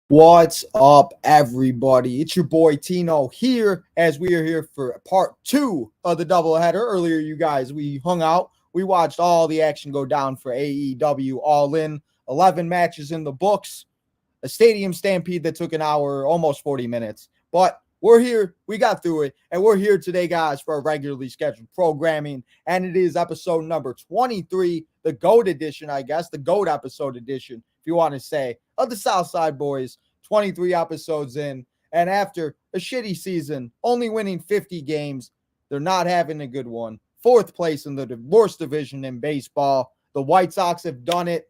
What's up, everybody? It's your boy Tino here as we are here for part two of the doubleheader. Earlier, you guys, we hung out. We watched all the action go down for AEW All In. 11 matches in the books. A stadium stampede that took an hour, almost 40 minutes. But we're here. We got through it. And we're here today, guys, for a regularly scheduled programming. And it is episode number 23, the GOAT edition, I guess, the GOAT episode edition, if you want to say, of the Southside Boys. 23 episodes in. And after a shitty season, only winning 50 games, they're not having a good one. Fourth place in the worst division in baseball. The White Sox have done it.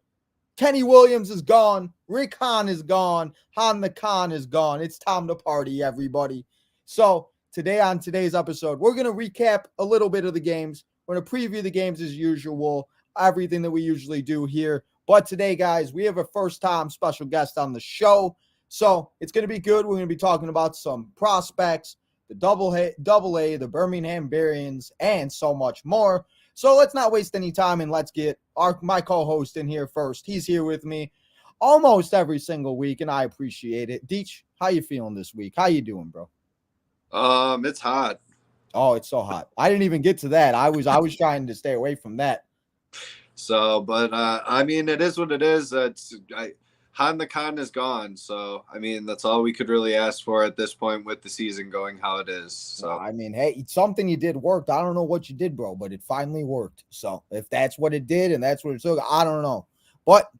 Kenny Williams is gone. Rick Hahn is gone. Hahn the Khan is gone. It's time to party, everybody. So today on today's episode, we're going to recap a little bit of the games. We're going to preview the games as usual, everything that we usually do here. But today, guys, we have a first-time special guest on the show. So it's going to be good. We're going to be talking about some prospects, the double A, the Birmingham Barons, and so much more. So let's not waste any time and let's get my co-host in here first. He's here with me almost every single week, and I appreciate it. Deech, how you feeling this week? How you doing, bro? It's hot. Oh, it's so hot. I didn't even get to that. I was trying to stay away from that. So, but I mean, it is what it is. Han the Khan is gone. So, I mean, that's all we could really ask for at this point with the season going how it is. So, I mean, hey, something you did worked. I don't know what you did, bro, but it finally worked. So if that's what it did and that's what it took, I don't know. But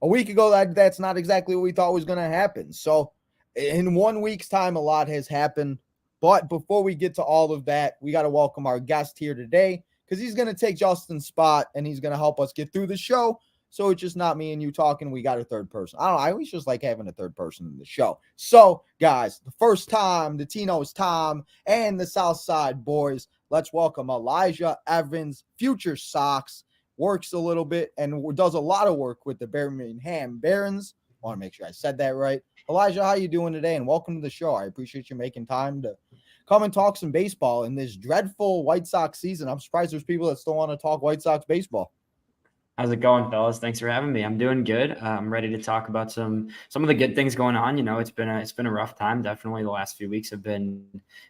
a week ago, that's not exactly what we thought was going to happen. So in 1 week's time, a lot has happened. But before we get to all of that, we got to welcome our guest here today because he's going to take Justin's spot and he's going to help us get through the show. So it's just not me and you talking. We got a third person. I don't know. I always just like having a third person in the show. So, guys, the first time, the Tino's time, and the Southside Boys, let's welcome Elijah Evans, future Sox, works a little bit and does a lot of work with the Birmingham Barons. I want to make sure I said that right. Elijah, how you doing today? And welcome to the show. I appreciate you making time to come and talk some baseball in this dreadful White Sox season. I'm surprised there's people that still want to talk White Sox baseball. How's it going, fellas? Thanks for having me. I'm doing good. I'm ready to talk about some of the good things going on. You know, it's been a rough time. Definitely, the last few weeks have been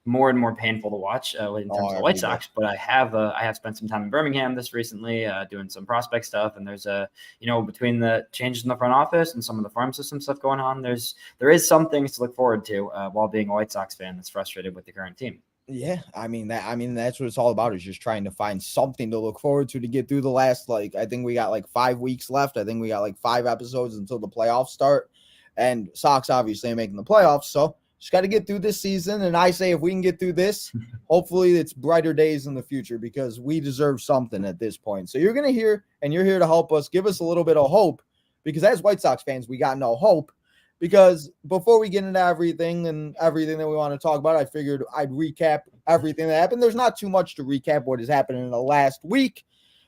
more and more painful to watch in terms of the White Sox. But I have spent some time in Birmingham this recently, doing some prospect stuff. And there's between the changes in the front office and some of the farm system stuff going on, there is some things to look forward to while being a White Sox fan that's frustrated with the current team. Yeah, I mean that's what it's all about, is just trying to find something to look forward to get through the last, I think we got 5 weeks left. I think we got 5 episodes until the playoffs start, and Sox obviously are making the playoffs, so just got to get through this season. And I say if we can get through this, hopefully it's brighter days in the future because we deserve something at this point. So you're going to hear, and you're here to help us, give us a little bit of hope, because as White Sox fans, we got no hope. Because before we get into everything that we want to talk about, I figured I'd recap everything that happened. There's not too much to recap what has happened in the last week.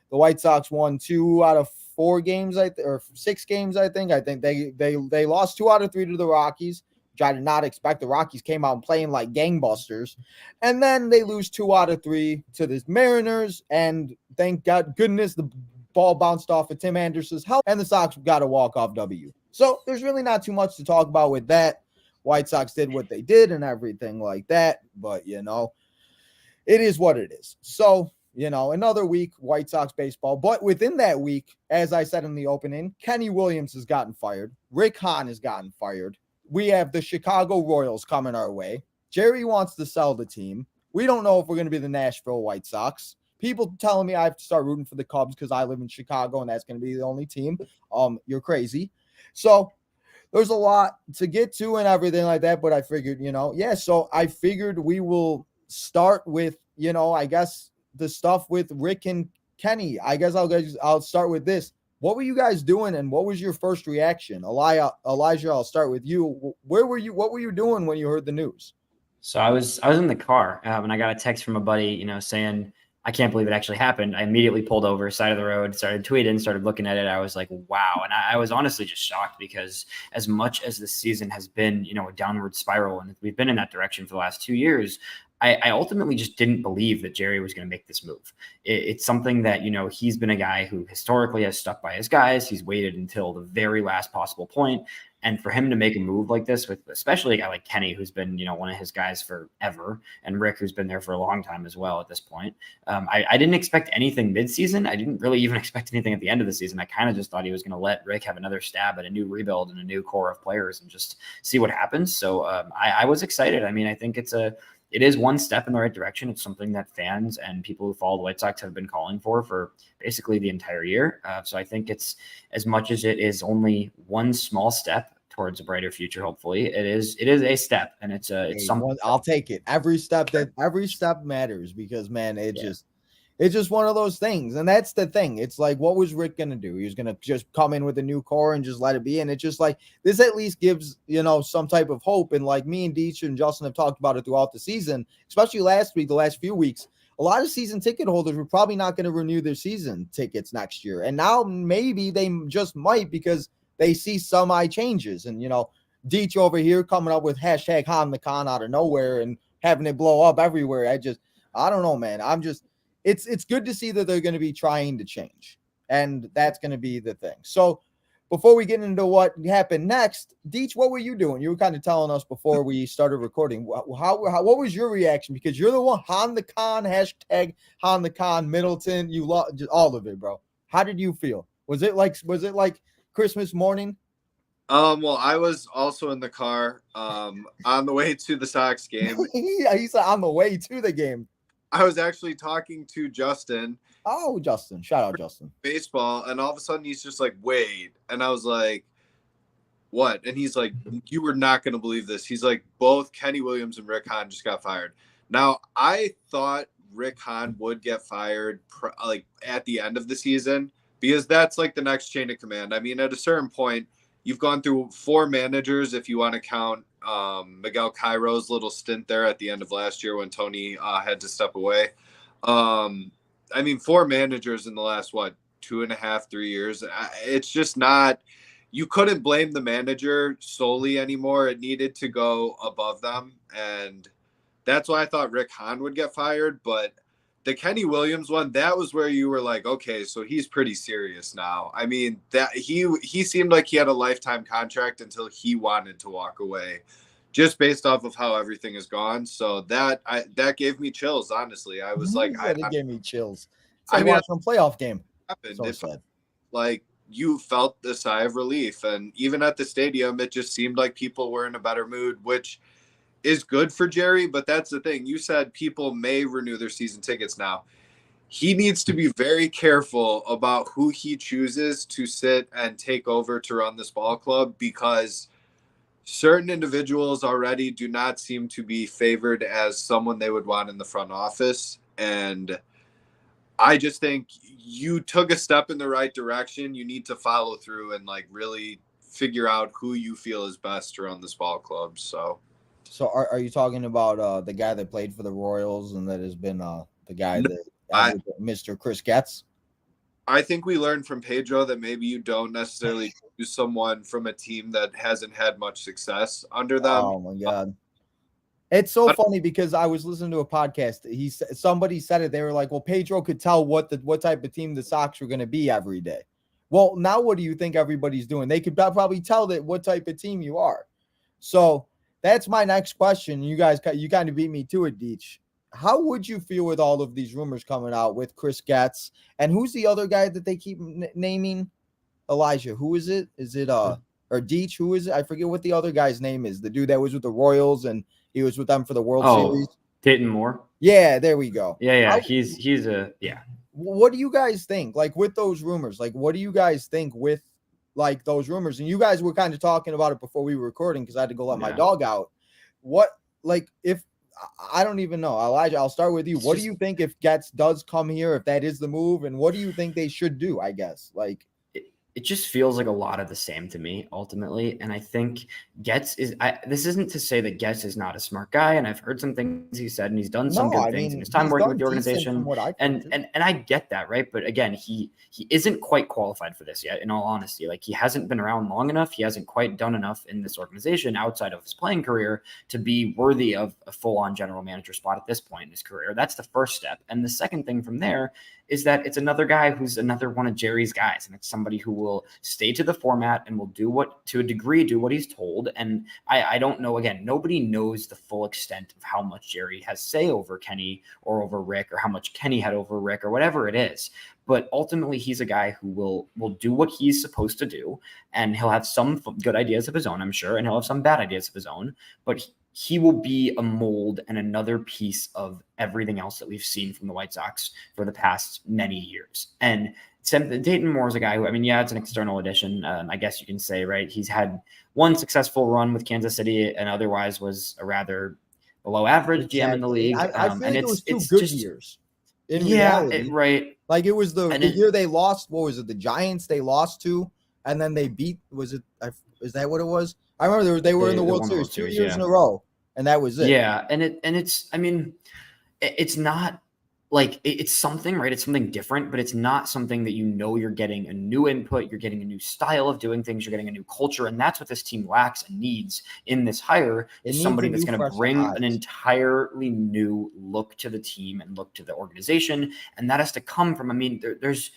The White Sox won 2 out of 4 games, or 6 games, I think. I think they lost 2 out of 3 to the Rockies, which I did not expect. The Rockies came out playing like gangbusters. And then they lose 2 out of 3 to the Mariners. And thank goodness the ball bounced off of Tim Anderson's help, and the Sox got a walk-off W. So there's really not too much to talk about with that. White Sox did what they did and everything like that. But, it is what it is. So, another week, White Sox baseball. But within that week, as I said in the opening, Kenny Williams has gotten fired. Rick Hahn has gotten fired. We have the Chicago Royals coming our way. Jerry wants to sell the team. We don't know if we're going to be the Nashville White Sox. People telling me I have to start rooting for the Cubs because I live in Chicago and that's going to be the only team. You're crazy. So there's a lot to get to and everything like that. But I figured, so I figured we will start with, I guess the stuff with Rick and Kenny. I guess I'll start with this. What were you guys doing and what was your first reaction? Elijah, I'll start with you. What were you doing when you heard the news? So I was in the car and I got a text from a buddy, saying, I can't believe it actually happened. I immediately pulled over, side of the road, started tweeting, started looking at it. I was like, wow. And I was honestly just shocked because as much as this season has been, a downward spiral, and we've been in that direction for the last 2 years, I ultimately just didn't believe that Jerry was going to make this move. It's something that, he's been a guy who historically has stuck by his guys. He's waited until the very last possible point. And for him to make a move like this with especially a guy like Kenny, who's been, one of his guys forever, and Rick, who's been there for a long time as well at this point. I didn't expect anything midseason. I didn't really even expect anything at the end of the season. I kind of just thought he was going to let Rick have another stab at a new rebuild and a new core of players and just see what happens. So I was excited. I mean, I think it is one step in the right direction. It's something that fans and people who follow the White Sox have been calling for basically the entire year. So I think it's, as much as it is only one small step towards a brighter future, hopefully, it is a step, and it's something. I'll take it. Every step matters, because man, it's just one of those things. And that's the thing. It's like, what was Rick going to do? He was going to just come in with a new core and just let it be. And it's just like, this at least gives, some type of hope. And like me and Deech and Justin have talked about it throughout the season, especially last week, the last few weeks, a lot of season ticket holders were probably not going to renew their season tickets next year. And now maybe they just might, because they see semi changes. And, Deech over here coming up with hashtag Hahn the Con out of nowhere and having it blow up everywhere. I don't know, man. It's good to see that they're going to be trying to change, and that's going to be the thing. So before we get into what happened next, Deech, what were you doing? You were kind of telling us before we started recording. What was your reaction? Because you're the one, Hahn the Con, hashtag Hahn the Con, Middleton, you love all of it, bro. How did you feel? Was it like Christmas morning? Well, I was also in the car on the way to the Sox game. Yeah, he said on the way to the game. I was actually talking to Justin. Oh, Justin. Shout out, Justin. Baseball. And all of a sudden he's just like, wait. And I was like, what? And he's like, you were not going to believe this. He's like, both Kenny Williams and Rick Hahn just got fired. Now, I thought Rick Hahn would get fired at the end of the season, because that's like the next chain of command. I mean, at a certain point, you've gone through 4 managers, if you want to count Miguel Cairo's little stint there at the end of last year when Tony had to step away. I mean, 4 managers in the last, 2.5, 3 years. It's just not – you couldn't blame the manager solely anymore. It needed to go above them, and that's why I thought Rick Hahn would get fired. But the Kenny Williams one, that was where you were like, okay, so he's pretty serious now. I mean, that he seemed like he had a lifetime contract until he wanted to walk away, just based off of how everything has gone. So that gave me chills, honestly. I was like, it gave me chills. It's like watching a playoff game. So sad. Like, you felt the sigh of relief, and even at the stadium, it just seemed like people were in a better mood, which is good for Jerry. But that's the thing. You said people may renew their season tickets now. He needs to be very careful about who he chooses to sit and take over to run this ball club, because certain individuals already do not seem to be favored as someone they would want in the front office. And I just think you took a step in the right direction. You need to follow through and really figure out who you feel is best to run this ball club. So are you talking about the guy that played for the Royals and that has been the guy Mr. Chris Getz? I think we learned from Pedro that maybe you don't necessarily choose someone from a team that hasn't had much success under them. Oh my God. It's so funny because I was listening to a podcast. Somebody said it. They were like, well, Pedro could tell what type of team the Sox were going to be every day. Well, now what do you think everybody's doing? They could probably tell that what type of team you are. So that's my next question. You kind of beat me to it, Deech. How would you feel with all of these rumors coming out with Chris Getz? And who's the other guy that they keep naming? Elijah. Who is it? Is it or Deech? Who is it? I forget what the other guy's name is. The dude that was with the Royals and he was with them for the World Series. Dayton Moore. Yeah, there we go. Yeah. He's yeah. What do you guys think? With those rumors, what do you guys think with those rumors? And you guys were kind of talking about it before we were recording because I had to go let my dog out. What, if I don't even know, Elijah, I'll start with you. What do you think if Getz does come here, if that is the move, and what do you think they should do? I guess it just feels like a lot of the same to me ultimately. And I think Getz this isn't to say that Getz is not a smart guy. And I've heard some things he said, and he's done some good things in his time working with the organization. And I get that. Right. But again, he isn't quite qualified for this yet. In all honesty, he hasn't been around long enough. He hasn't quite done enough in this organization outside of his playing career to be worthy of a full-on general manager spot at this point in his career. That's the first step. And the second thing from there is that it's another guy who's another one of Jerry's guys. And it's somebody who will stay to the format and will do what, to a degree, do what he's told. And I don't know, again, nobody knows the full extent of how much Jerry has say over Kenny or over Rick, or how much Kenny had over Rick, or whatever it is. But ultimately, he's a guy who will do what he's supposed to do. And he'll have some good ideas of his own, I'm sure. And he'll have some bad ideas of his own. But he will be a mold and another piece of everything else that we've seen from the White Sox for the past many years. And Dayton Moore is a guy who, I mean, yeah, it's an external addition. I guess you can say, right? He's had one successful run with Kansas City and otherwise was a rather below average GM in the league. I feel like and it was it's good just years. In reality, right. Like it was the And year they lost. What was it? The Giants they lost to, and then they beat. Was it? Is that what it was? I remember they were in the World Series 2 years in a row, and that was it. Yeah, and it's. I mean, it's not like it's something, right? It's something different, but it's not something that you're getting a new input, you're getting a new style of doing things, you're getting a new culture, and that's what this team lacks and needs in this hire. Is somebody that's going to bring an entirely new look to the team and look to the organization, and that has to come from. I mean, there's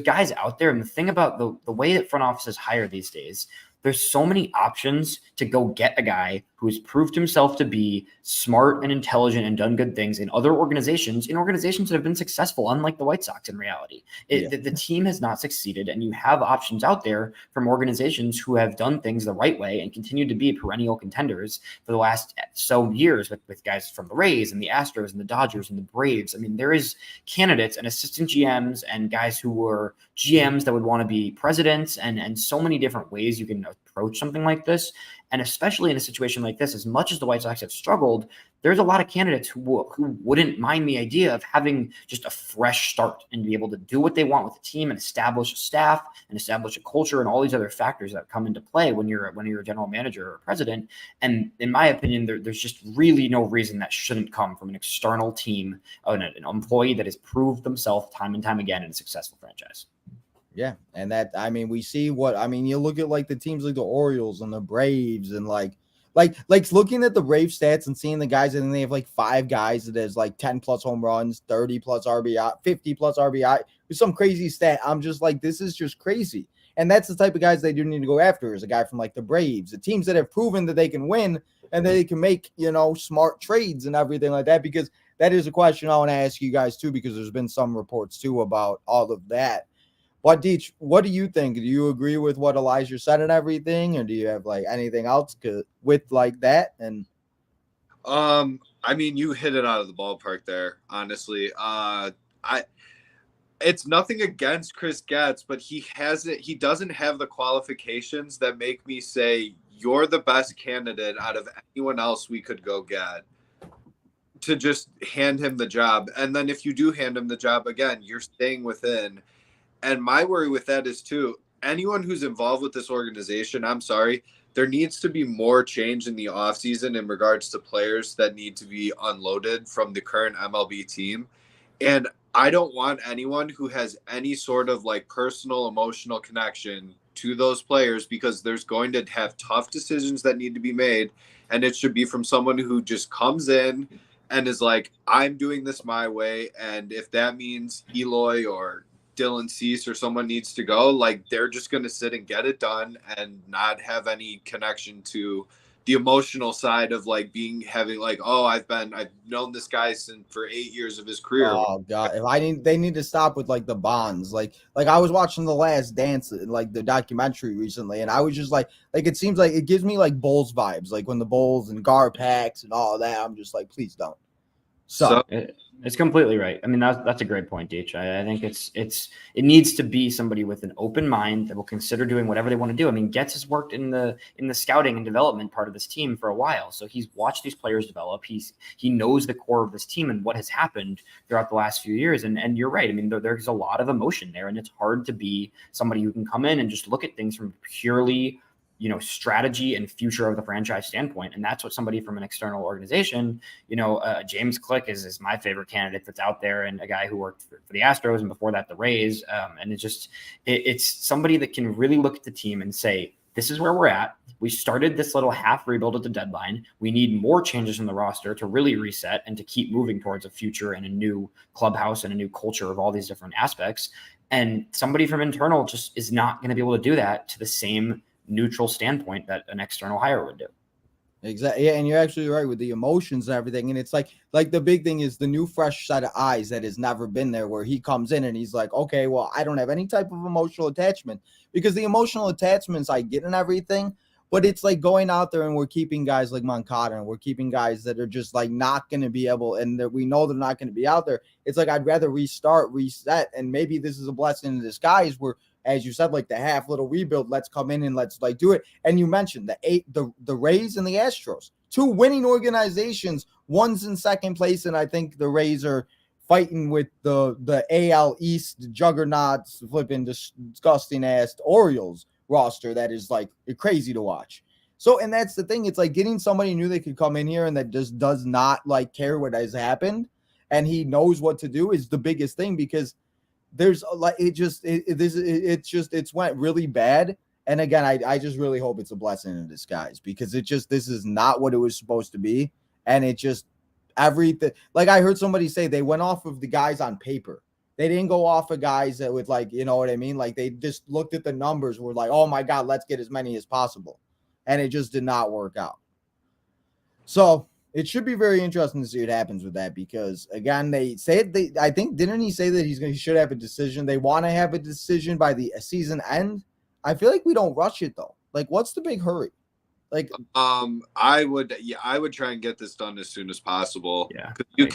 guys out there, and the thing about the way that front offices hire these days, there's so many options to go get a guy who's proved himself to be smart and intelligent and done good things in other organizations, in organizations that have been successful, unlike the White Sox in reality. The team has not succeeded, and you have options out there from organizations who have done things the right way and continue to be perennial contenders for the last so years with guys from the Rays and the Astros and the Dodgers and the Braves. I mean, there is candidates and assistant GMs and guys who were GMs that would want to be presidents and so many different ways you can approach something like this. And especially in a situation like this, as much as the White Sox have struggled, there's a lot of candidates who wouldn't mind the idea of having just a fresh start and be able to do what they want with the team and establish a staff and establish a culture and all these other factors that come into play when you're a general manager or a president. And in my opinion, there's just really no reason that shouldn't come from an external team, an employee that has proved themselves time and time again in a successful franchise. Yeah, and that, I mean, we see what, I mean, you look at like the teams like the Orioles and the Braves and like looking at the Braves stats and seeing the guys, and they have like 5 guys that has like 10 plus home runs, 30 plus RBI, 50 plus RBI with some crazy stat. I'm just like, this is just crazy. And that's the type of guys they do need to go after, is a guy from like the Braves, the teams that have proven that they can win and that they can make, smart trades and everything like that, because that is a question I want to ask you guys too, because there's been some reports too about all of that. But Deech, what do you think? Do you agree with what Elijah said and everything, or do you have like anything else with like that? And I mean, you hit it out of the ballpark there. Honestly, it's nothing against Chris Getz, but he doesn't have the qualifications that make me say you're the best candidate out of anyone else we could go get to just hand him the job. And then if you do hand him the job again, you're staying within. And my worry with that is too, anyone who's involved with this organization, I'm sorry, there needs to be more change in the offseason in regards to players that need to be unloaded from the current MLB team. And I don't want anyone who has any sort of like personal, emotional connection to those players, because there's going to have tough decisions that need to be made. And it should be from someone who just comes in and is like, I'm doing this my way. And if that means Eloy or Dylan Cease or someone needs to go, like they're just going to sit and get it done and not have any connection to the emotional side of like having like, oh, I've known this guy for 8 years of his career. Oh God, they need to stop with like the bonds. Like I was watching The Last Dance, like the documentary recently, and I was just like it seems like it gives me like Bulls vibes, like when the Bulls and Gar Pax and all of that. I'm just like, please don't. So it's completely right. I mean, that's a great point, Deech. I think it needs to be somebody with an open mind that will consider doing whatever they want to do. I mean, Getz has worked in the scouting and development part of this team for a while, so he's watched these players develop. He knows the core of this team and what has happened throughout the last few years. And you're right. I mean, there's a lot of emotion there, and it's hard to be somebody who can come in and just look at things from purely strategy and future of the franchise standpoint. And that's what somebody from an external organization, James Click is my favorite candidate that's out there, and a guy who worked for the Astros and before that the Rays. And it's somebody that can really look at the team and say, this is where we're at. We started this little half rebuild at the deadline. We need more changes in the roster to really reset and to keep moving towards a future and a new clubhouse and a new culture of all these different aspects. And somebody from internal just is not going to be able to do that to the same neutral standpoint that an external hire would do. Exactly. Yeah, and you're actually right with the emotions and everything. And it's like the big thing is the new fresh set of eyes that has never been there, where he comes in and he's like, okay, well, I don't have any type of emotional attachment, because the emotional attachments I get and everything, but it's like going out there and we're keeping guys like Moncada, and we're keeping guys that are just like not going to be able, and that we know they're not going to be out there. It's like, I'd rather reset. And maybe this is a blessing in disguise where, as you said, like the half little rebuild, let's come in and let's like do it. And you mentioned the Rays and the Astros, two winning organizations. One's in second place, and I think the Rays are fighting with the AL East juggernauts, flipping disgusting ass Orioles roster that is like crazy to watch. So, and that's the thing. It's like getting somebody new that could come in here and that just does not like care what has happened, and he knows what to do, is the biggest thing, because there's like it's went really bad. And again, I just really hope it's a blessing in disguise, because this is not what it was supposed to be. And it just everything, like I heard somebody say they went off of the guys on paper. They didn't go off of guys that would, like, you know what I mean? Like they just looked at the numbers, were like, oh my God, let's get as many as possible. And it just did not work out. So it should be very interesting to see what happens with that, because again, I think, didn't he say that he should have a decision? They want to have a decision by the season end. I feel like we don't rush it though. Like, what's the big hurry? Like, I would try and get this done as soon as possible. Yeah, you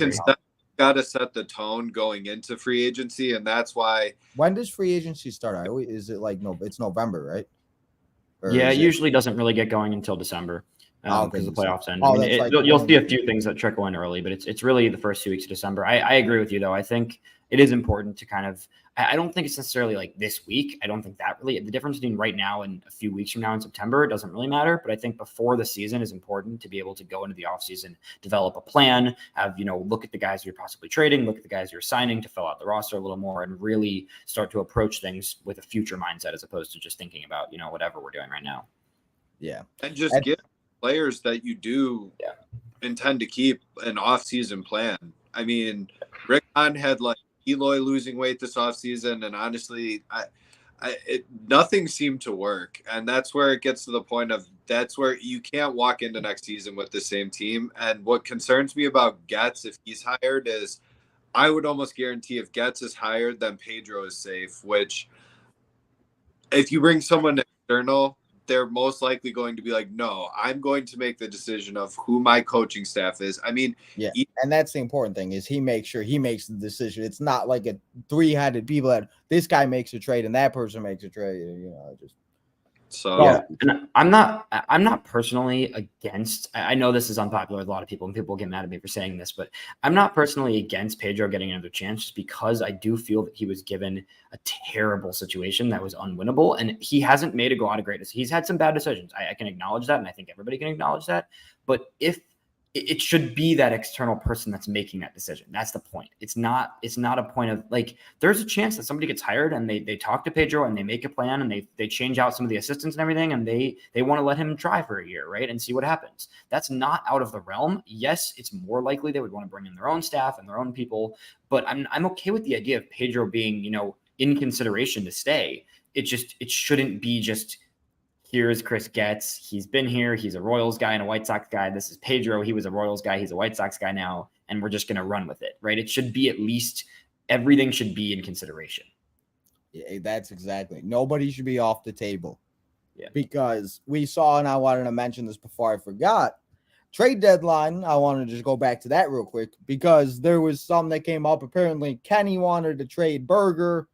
got to set the tone going into free agency, and that's why. When does free agency start? Is it like it's November, right? Yeah, it usually doesn't really get going until December. Because the playoffs end. You'll see a few things that trickle in early, but it's really the first 2 weeks of December. I agree with you, though. I think it is important to kind of – I don't think it's necessarily like this week. I don't think that really – the difference between right now and a few weeks from now in September doesn't really matter. But I think before the season is important to be able to go into the offseason, develop a plan, have, look at the guys you're possibly trading, look at the guys you're signing to fill out the roster a little more, and really start to approach things with a future mindset as opposed to just thinking about, whatever we're doing right now. Yeah. And just get players that you do intend to keep an off-season plan. I mean, Rick Hahn had like Eloy losing weight this offseason, and honestly, nothing seemed to work. And that's where it gets to the point of that's where you can't walk into next season with the same team. And what concerns me about Getz, if he's hired, is I would almost guarantee if Getz is hired, then Pedro is safe, which if you bring someone external, they're most likely going to be like, no, I'm going to make the decision of who my coaching staff is. I mean, and that's the important thing, is he makes sure he makes the decision. It's not like a three-headed people that this guy makes a trade and that person makes a trade. Just so. Yeah, and I'm not personally against. I know this is unpopular with a lot of people, and people get mad at me for saying this, but I'm not personally against Pedro getting another chance, just because I do feel that he was given a terrible situation that was unwinnable, and he hasn't made a lot of great decisions. He's had some bad decisions. I can acknowledge that, and I think everybody can acknowledge that. But if it should be that external person that's making that decision. That's the point. It's not a point of like, there's a chance that somebody gets hired and they talk to Pedro and they make a plan and they change out some of the assistants and everything. And they want to let him try for a year, right? And see what happens. That's not out of the realm. Yes, it's more likely they would want to bring in their own staff and their own people, but I'm okay with the idea of Pedro being, in consideration to stay. It shouldn't be just, here's Chris Getz. He's been here. He's a Royals guy and a White Sox guy. This is Pedro. He was a Royals guy. He's a White Sox guy now. And we're just going to run with it, right? It should be, at least everything should be in consideration. Yeah, that's exactly. Nobody should be off the table. Yeah. Because we saw, and I wanted to mention this before I forgot, trade deadline. I wanted to just go back to that real quick, because there was some that came up. Apparently, Kenny wanted to trade Berger.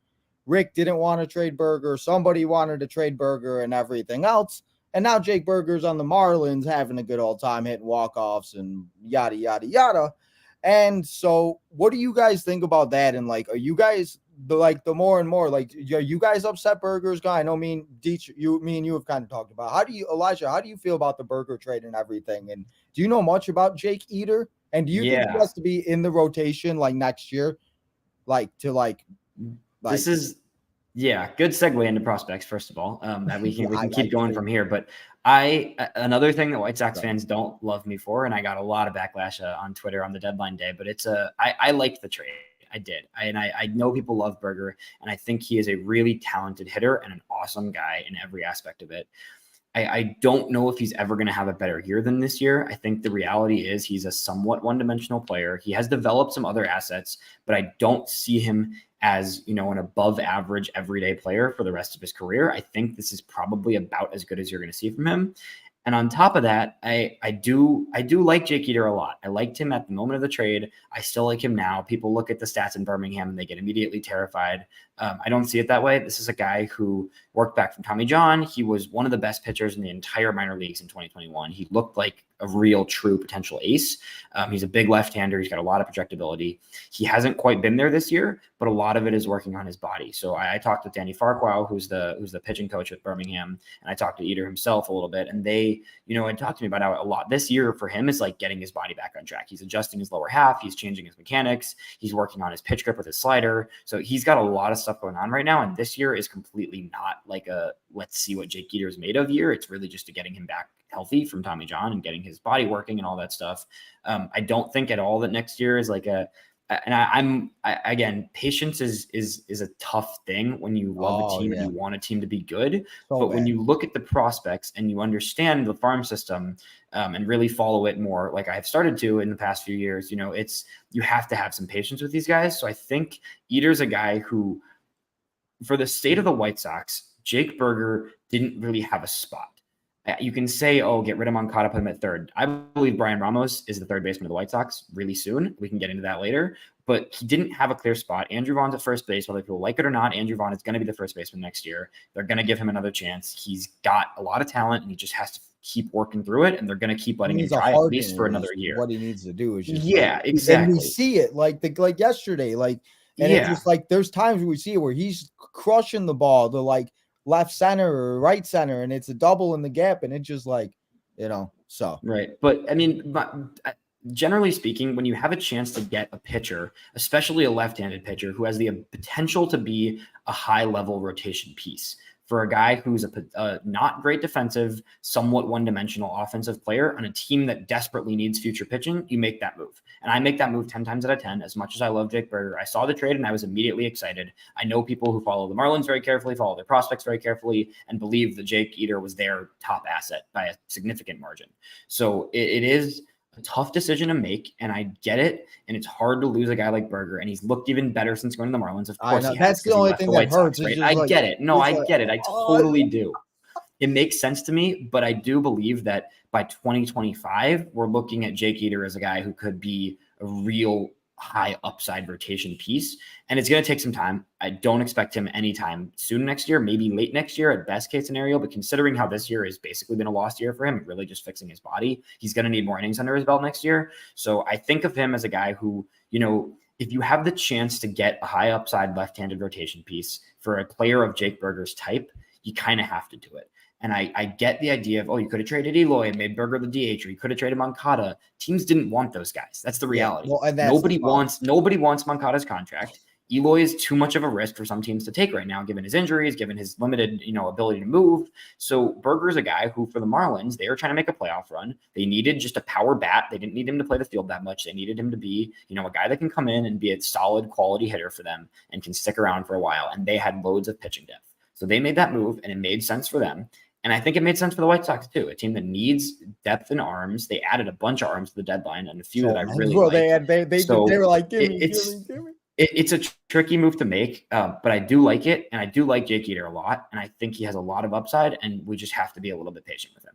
Rick didn't want to trade Berger. Somebody wanted to trade Berger and everything else. And now Jake Berger's on the Marlins having a good old time hitting walk-offs and yada, yada, yada. And so what do you guys think about that? And like, are you guys the more and more, like, are you guys upset Berger's guy? I know me and you have kind of talked about. Elijah, how do you feel about the Berger trade and everything? And do you know much about Jake Eater? And do you think he has to be in the rotation like next year? This Yeah, good segue into prospects. First of all, that we can keep going from here. But another thing that White Sox fans don't love me for, and I got a lot of backlash on Twitter on the deadline day. But I liked the trade. I did. I know people love Berger, and I think he is a really talented hitter and an awesome guy in every aspect of it. I don't know if he's ever going to have a better year than this year. I think the reality is he's a somewhat one-dimensional player. He has developed some other assets, but I don't see him as, an above average everyday player for the rest of his career. I think this is probably about as good as you're going to see from him. And on top of that, I do like Jake Eder a lot. I liked him at the moment of the trade. I still like him now. People look at the stats in Birmingham and they get immediately terrified. I don't see it that way. This is a guy who worked back from Tommy John. He was one of the best pitchers in the entire minor leagues in 2021. He looked like a real true potential ace. He's a big left-hander. He's got a lot of projectability. He hasn't quite been there this year, but a lot of it is working on his body. So I talked with Danny Farquhar, who's the pitching coach at Birmingham, and I talked to Eder himself a little bit, and they, had talked to me about how a lot this year for him is like getting his body back on track. He's adjusting his lower half. He's changing his mechanics. He's working on his pitch grip with his slider. So he's got a lot of stuff going on right now. And this year is completely not like a let's see what Jake Eder is made of year. It's really just getting him back healthy from Tommy John and getting his body working and all that stuff. I don't think at all that next year is like again, patience is a tough thing when you love a team and you want a team to be good. But when you look at the prospects and you understand the farm system and really follow it more, like I've started to in the past few years, you have to have some patience with these guys. So I think Eder's a guy who, for the state of the White Sox, Jake Berger didn't really have a spot. You can say, get rid of Moncada, put him at third. I believe Brian Ramos is the third baseman of the White Sox really soon. We can get into that later. But he didn't have a clear spot. Andrew Vaughn's at first base. Whether people like it or not, Andrew Vaughn is going to be the first baseman next year. They're going to give him another chance. He's got a lot of talent, and he just has to keep working through it, and they're going to keep letting him try at least for another year. What he needs to do is just exactly. And we see it like yesterday. It's just like there's times we see it where he's crushing the ball to like left center or right center, and it's a double in the gap, and it's just like, so. Right. But I mean, generally speaking, when you have a chance to get a pitcher, especially a left-handed pitcher who has the potential to be a high-level rotation piece, for a guy who's a not great defensive, somewhat one-dimensional offensive player on a team that desperately needs future pitching, you make that move. And I make that move 10 times out of 10. As much as I love Jake Berger, I saw the trade and I was immediately excited. I know people who follow the Marlins very carefully, follow their prospects very carefully, and believe that Jake Eder was their top asset by a significant margin. So it is a tough decision to make, and I get it. And it's hard to lose a guy like Berger, and he's looked even better since going to the Marlins. Of course, that's the only thing that hurts. Right? I get it. No, I get it. I totally do. It makes sense to me, but I do believe that by 2025, we're looking at Jake Eder as a guy who could be a real high upside rotation piece. And it's going to take some time. I don't expect him anytime soon next year, maybe late next year at best case scenario. But considering how this year has basically been a lost year for him, really just fixing his body, he's going to need more innings under his belt next year. So I think of him as a guy who, if you have the chance to get a high upside left-handed rotation piece for a player of Jake Berger's type, you kind of have to do it. And I get the idea of, you could have traded Eloy and made Berger the DH, or you could have traded Moncada. Teams didn't want those guys. That's the reality. Well, and nobody wants Moncada's contract. Eloy is too much of a risk for some teams to take right now, given his injuries, given his limited, ability to move. So Berger's a guy who, for the Marlins, they were trying to make a playoff run. They needed just a power bat. They didn't need him to play the field that much. They needed him to be, a guy that can come in and be a solid quality hitter for them and can stick around for a while. And they had loads of pitching depth. So they made that move, and it made sense for them. And I think it made sense for the White Sox too, a team that needs depth in arms. They added a bunch of arms to the deadline and a few that I really like. They were like, give me. It's a tricky move to make, but I do like it, and I do like Jake Eder a lot, and I think he has a lot of upside, and we just have to be a little bit patient with him.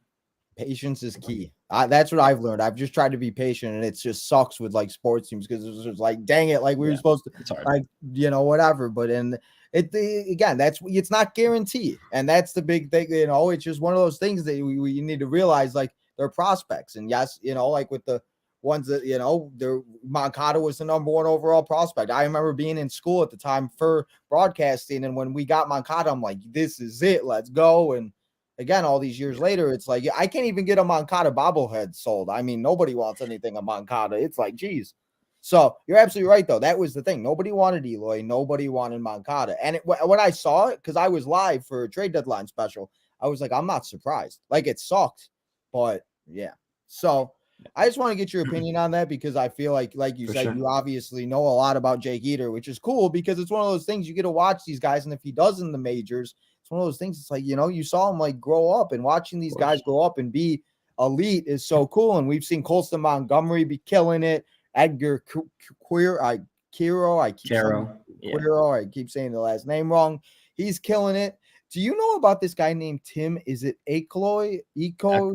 Patience is key. That's what I've learned. I've just tried to be patient, and it just sucks with like sports teams because it's just like, dang it, like we were supposed to, like whatever. But it's not guaranteed, and that's the big thing. It's just one of those things that we need to realize, like they're prospects, and yes, like with the ones that Moncada was the number 1 overall prospect. I remember being in school at the time for broadcasting, and when we got Moncada, I'm like, this is it, let's go. And again, all these years later, it's like I can't even get a Moncada bobblehead sold. I mean, nobody wants anything of Moncada. It's like, geez. So you're absolutely right, though. That was the thing. Nobody wanted Eloy. Nobody wanted Moncada. And when I saw it, because I was live for a trade deadline special, I was like, I'm not surprised. Like, it sucked. But, yeah. So I just want to get your opinion on that because I feel like you For said, sure. you obviously know a lot about Jake Eater, which is cool because it's one of those things you get to watch these guys. And if he does in the majors, it's one of those things. It's like, you saw him like grow up, and watching these guys grow up and be elite is so cool. And we've seen Colston Montgomery be killing it. Edgar Queer, I keep saying the last name wrong. He's killing it. Do you know about this guy named Tim? Is it Elko?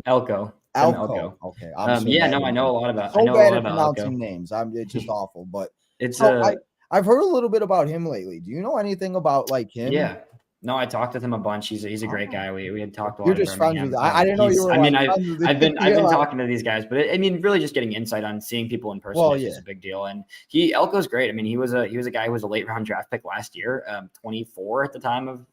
Elko. Okay, I'm so bad. I know a lot about. So I know a bad lot at about pronouncing Elko. names. It's just awful. But It's I've heard a little bit about him lately. Do you know anything about like him? Yeah. No, I talked with him a bunch. He's a great guy. We had talked a lot You're in just friends with. Birmingham. I didn't know you were. I've been talking to these guys, but really just getting insight on seeing people in person is a big deal. And Elko's great. I mean, he was a guy who was a late round draft pick last year, 24 at the time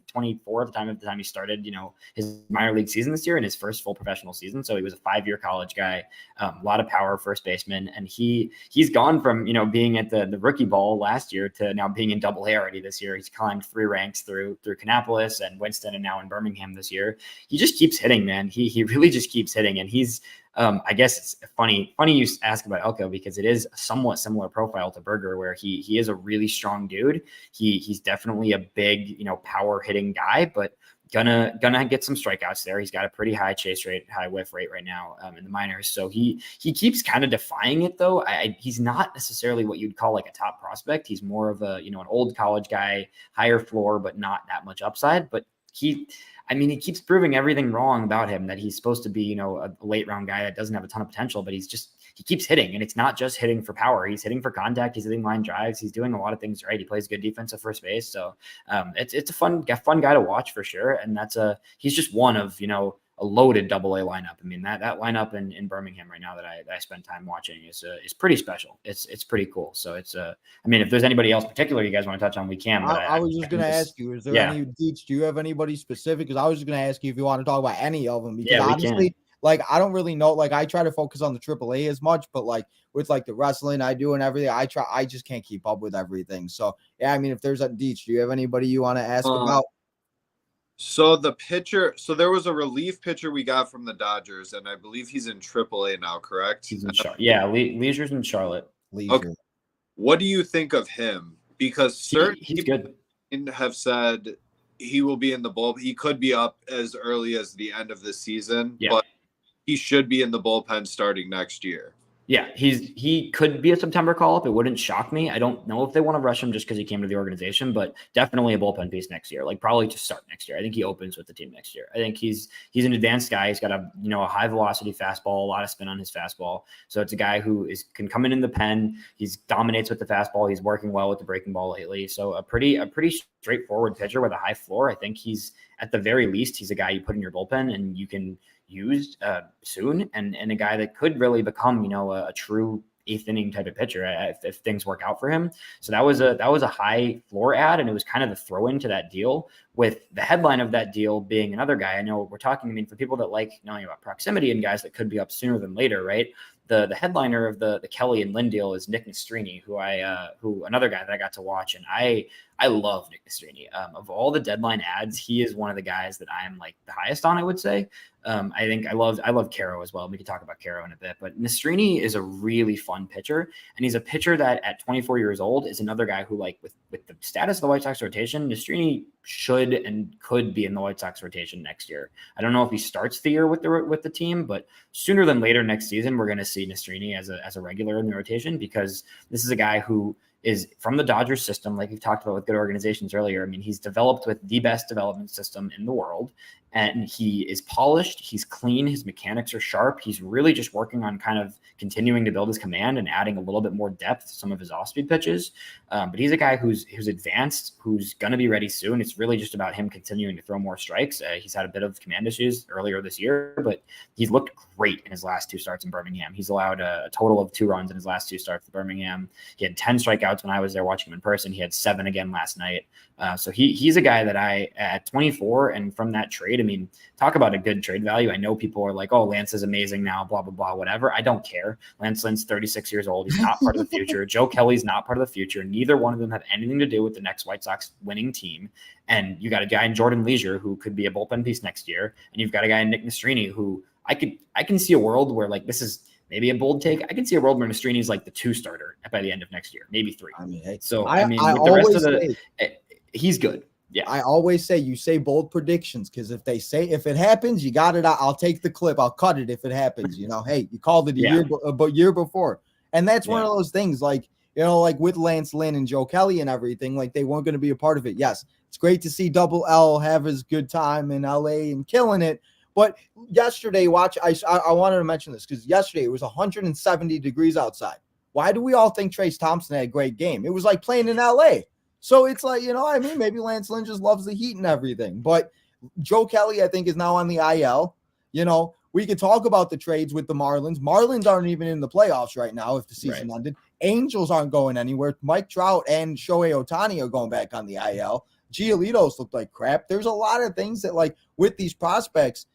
he started, his minor league season this year and his first full professional season. So he was a 5-year college guy, a lot of power, first baseman, and he's gone from being at the rookie ball last year to now being in Double A already this year. He's climbed 3 ranks through Kannapolis and Winston, and now in Birmingham this year. He just keeps hitting, man. He really just keeps hitting, and he's. I guess it's funny you ask about Elko because it is a somewhat similar profile to Berger, where he is a really strong dude. He's definitely a big, power hitting guy, but gonna get some strikeouts there. He's got a pretty high chase rate, high whiff rate right now in the minors. So he keeps kind of defying it though. He's not necessarily what you'd call like a top prospect. He's more of a, an old college guy, higher floor, but not that much upside. But he keeps proving everything wrong about him, that he's supposed to be, a late round guy that doesn't have a ton of potential, but he keeps hitting, and it's not just hitting for power. He's hitting for contact. He's hitting line drives. He's doing a lot of things right. He plays good defense at first base. So it's a fun guy to watch for sure. And he's just one of, a loaded Double A lineup. I mean, that lineup in Birmingham right now that I spend time watching is pretty special. It's pretty cool. So if there's anybody else particular you guys want to touch on, we can. But I was just going to ask you, is there any Deets? Do you have anybody specific? Because I was just going to ask you if you want to talk about any of them. Because honestly, like, I don't really know. Like, I try to focus on the AAA as much, but like with like the wrestling I do and everything, I just can't keep up with everything. So yeah, if there's a Deets, do you have anybody you want to ask about? So there was a relief pitcher we got from the Dodgers, and I believe he's in AAA now, correct? He's in Charlotte. Yeah, Leisure's in Charlotte. Okay. What do you think of him? Because certain people have said he will be in the bullpen. He could be up as early as the end of the season, but he should be in the bullpen starting next year. Yeah, he could be a September call-up. It wouldn't shock me. I don't know if they want to rush him just because he came to the organization, but definitely a bullpen piece next year. Like probably to start next year. I think he opens with the team next year. I think he's an advanced guy. He's got a high velocity fastball, a lot of spin on his fastball. So it's a guy who can come in the pen. He's dominates with the fastball. He's working well with the breaking ball lately. So a pretty straightforward pitcher with a high floor. I think he's at the very least he's a guy you put in your bullpen and you can use soon, and a guy that could really become a true 8th inning type of pitcher if things work out for him. So that was a high floor ad, and it was kind of the throw into that deal, with the headline of that deal being another guy. I know we're talking, for people that like knowing about proximity and guys that could be up sooner than later, right? The headliner of the Kelly and Lynn deal is Nick Nastrini, who another guy that I got to watch, and I love Nick Nastrini. Of all the deadline ads, he is one of the guys that I'm like the highest on, I would say. I think I love Caro as well. We could talk about Caro in a bit, but Nastrini is a really fun pitcher, and he's a pitcher that at 24 years old is another guy who, like, with the status of the White Sox rotation, Nastrini should and could be in the White Sox rotation next year. I don't know if he starts the year with the team, but sooner than later next season, we're going to see Nastrini as a regular in the rotation, because this is a guy who is from the Dodgers system, like we've talked about with good organizations earlier. He's developed with the best development system in the world, and he is polished. He's clean. His mechanics are sharp. He's really just working on kind of continuing to build his command and adding a little bit more depth to some of his off-speed pitches. But he's a guy who's advanced, who's going to be ready soon. It's really just about him continuing to throw more strikes. He's had a bit of command issues earlier this year, but he's looked great in his last 2 starts in Birmingham. He's allowed a total of 2 runs in his last 2 starts in Birmingham. He had 10 strikeouts when I was there watching him in person. He had 7 again last night. So he's a guy that at 24, and from that trade, mean, talk about a good trade value. I know people are like, oh, Lance is amazing now, blah, blah, blah, whatever. I don't care. Lance Lynn's 36 years old. He's not part of the future. Joe Kelly's not part of the future. Neither one of them have anything to do with the next White Sox winning team. And you got a guy in Jordan Leisure who could be a bullpen piece next year. And you've got a guy in Nick Nastrini who I can see a world where, like, this is maybe a bold take. I can see a world where Mastrini's like the 2 starter by the end of next year, maybe 3. I mean, hey, so I with the always rest of he's good. Yeah. I always say you say bold predictions, because if it happens, you got it. I'll take the clip. I'll cut it if it happens. Hey, you called it a year before, and that's one of those things. Like, like with Lance Lynn and Joe Kelly and everything, like they weren't going to be a part of it. Yes, it's great to see Double L have his good time in LA and killing it. But yesterday, I wanted to mention this because yesterday it was 170 degrees outside. Why do we all think Trace Thompson had a great game? It was like playing in LA. So it's like, maybe Lance Lynn just loves the heat and everything. But Joe Kelly, I think, is now on the IL. We could talk about the trades with the Marlins. Marlins aren't even in the playoffs right now if the season ended. Angels aren't going anywhere. Mike Trout and Shohei Ohtani are going back on the IL. Giolito's looked like crap. There's a lot of things that, like, with these prospects,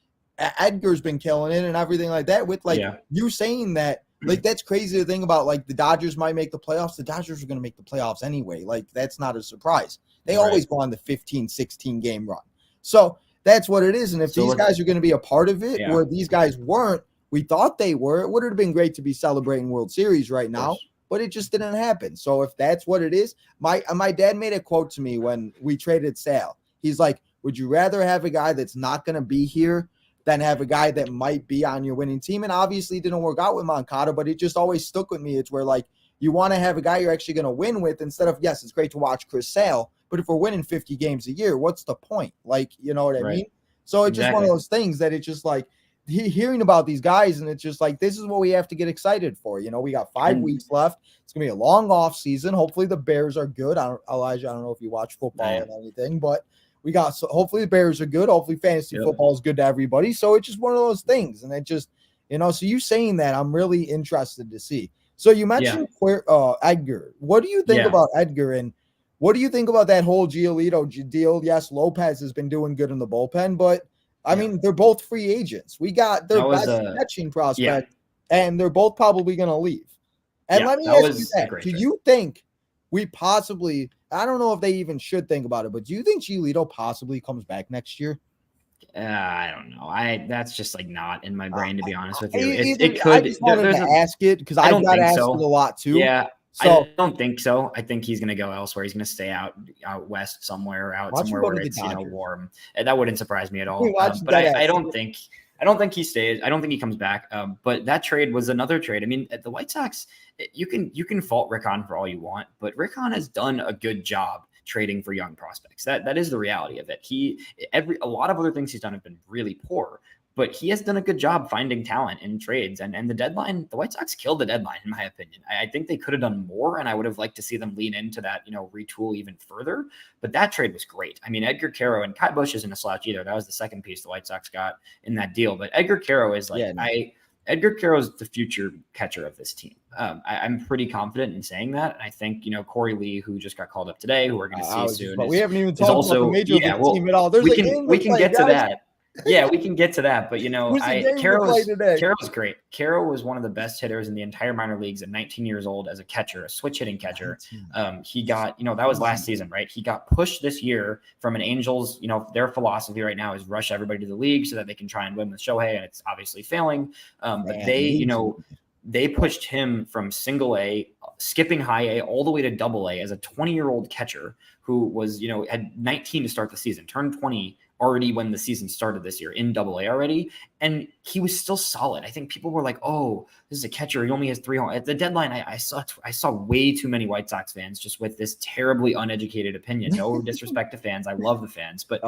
Edgar's been killing it and everything like that. With, like, you saying that, like, that's crazy to think about. Like, the Dodgers might make the playoffs. The Dodgers are going to make the playoffs anyway. Like, that's not a surprise. They always go on the 15, 16 game run. So that's what it is. And if these guys are going to be a part of it, where these guys weren't, we thought they were, it would have been great to be celebrating World Series right now, but it just didn't happen. So if that's what it is, my dad made a quote to me when we traded Sale. He's like, would you rather have a guy that's not going to be here than have a guy that might be on your winning team? And obviously it didn't work out with Moncada, but it just always stuck with me. It's where, like, you want to have a guy you're actually going to win with instead of, yes, it's great to watch Chris Sale, but if we're winning 50 games a year, what's the point? Like, you know what I mean? So it's just one of those things that it's just like hearing about these guys, and it's just like, this is what we have to get excited for. We got 5 weeks left. It's going to be a long off season. Hopefully the Bears are good. Elijah, I don't know if you watch football or anything, but hopefully the Bears are good. Hopefully fantasy football is good to everybody. So it's just one of those things. And it just, so you saying that, I'm really interested to see. So you mentioned Edgar. What do you think about Edgar, and what do you think about that whole Giolito deal? Yes, Lopez has been doing good in the bullpen, but I mean, they're both free agents. We got their best catching prospect, and they're both probably going to leave. And let me ask you that. Do you think we possibly, I don't know if they even should think about it, but do you think Giolito possibly comes back next year? I don't know. That's just like not in my brain, to be honest with you. It could. I just wanted to ask it because I got asked it a lot too. Yeah. So, I don't think so. I think he's going to go elsewhere. He's going to stay out west somewhere, where it's warm. And that wouldn't surprise me at all. But I don't think he stays. I don't think he comes back. But that trade was another trade. I mean, at the White Sox, you can fault Rick Hahn for all you want, but Rick Hahn has done a good job trading for young prospects. That is the reality of it. A lot of other things he's done have been really poor, but he has done a good job finding talent in trades. And the deadline, the White Sox killed the deadline, in my opinion. I think they could have done more, and I would have liked to see them lean into that, retool even further. But that trade was great. I mean, Edgar Caro and Kai Busch isn't a slouch either. That was the second piece the White Sox got in that deal. But Edgar Caro is Edgar Caro is the future catcher of this team. I'm pretty confident in saying that. And I think, Corey Lee, who just got called up today, who we're going to see soon. But we haven't even talked about the major league team at all. We can get to that. Yeah, we can get to that. But, Caro's great. Caro was one of the best hitters in the entire minor leagues at 19 years old as a catcher, a switch hitting catcher. He got, that was last season, right? He got pushed this year from an Angels, their philosophy right now is rush everybody to the league so that they can try and win with Shohei, and it's obviously failing. But they pushed him from single A, skipping high A, all the way to double A as a 20-year-old catcher who was, had 19 to start the season, turned 20 already when the season started this year in Double A already, and he was still solid. I think people were like, "Oh, this is a catcher. He only has 3 home." At the deadline, I saw way too many White Sox fans just with this terribly uneducated opinion. No disrespect to fans, I love the fans, but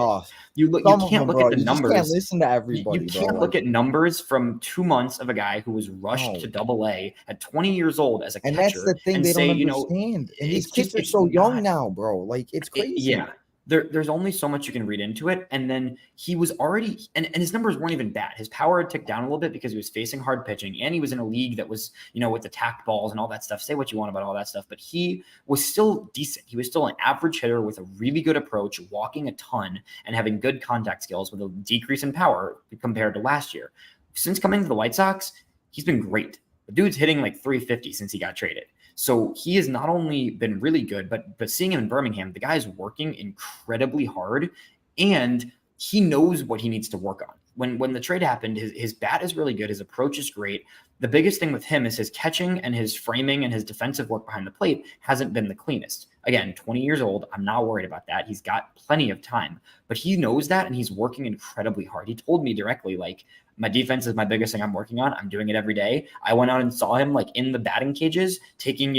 you can't look at the numbers. You can't listen to everybody. You can't look at numbers from 2 months of a guy who was rushed to Double A at 20 years old as a catcher. And that's the thing they don't understand. And these kids are so young now, bro. Like, it's crazy. there's only so much you can read into it. And then he was already, and his numbers weren't even bad. His power had ticked down a little bit because he was facing hard pitching, and he was in a league that was, with the tacked balls and all that stuff. Say what you want about all that stuff, but he was still decent. He was still an average hitter with a really good approach, walking a ton and having good contact skills with a decrease in power compared to last year. Since coming to the White Sox, he's been great. The dude's hitting like 350 since he got traded. So he has not only been really good, but seeing him in Birmingham, the guy's working incredibly hard, and he knows what he needs to work on. When the trade happened, his bat is really good. His approach is great. The biggest thing with him is his catching and his framing and his defensive work behind the plate hasn't been the cleanest. Again, 20 years old. I'm not worried about that. He's got plenty of time, but he knows that, and he's working incredibly hard. He told me directly, like, my defense is my biggest thing I'm working on. I'm doing it every day. I went out and saw him like in the batting cages, taking,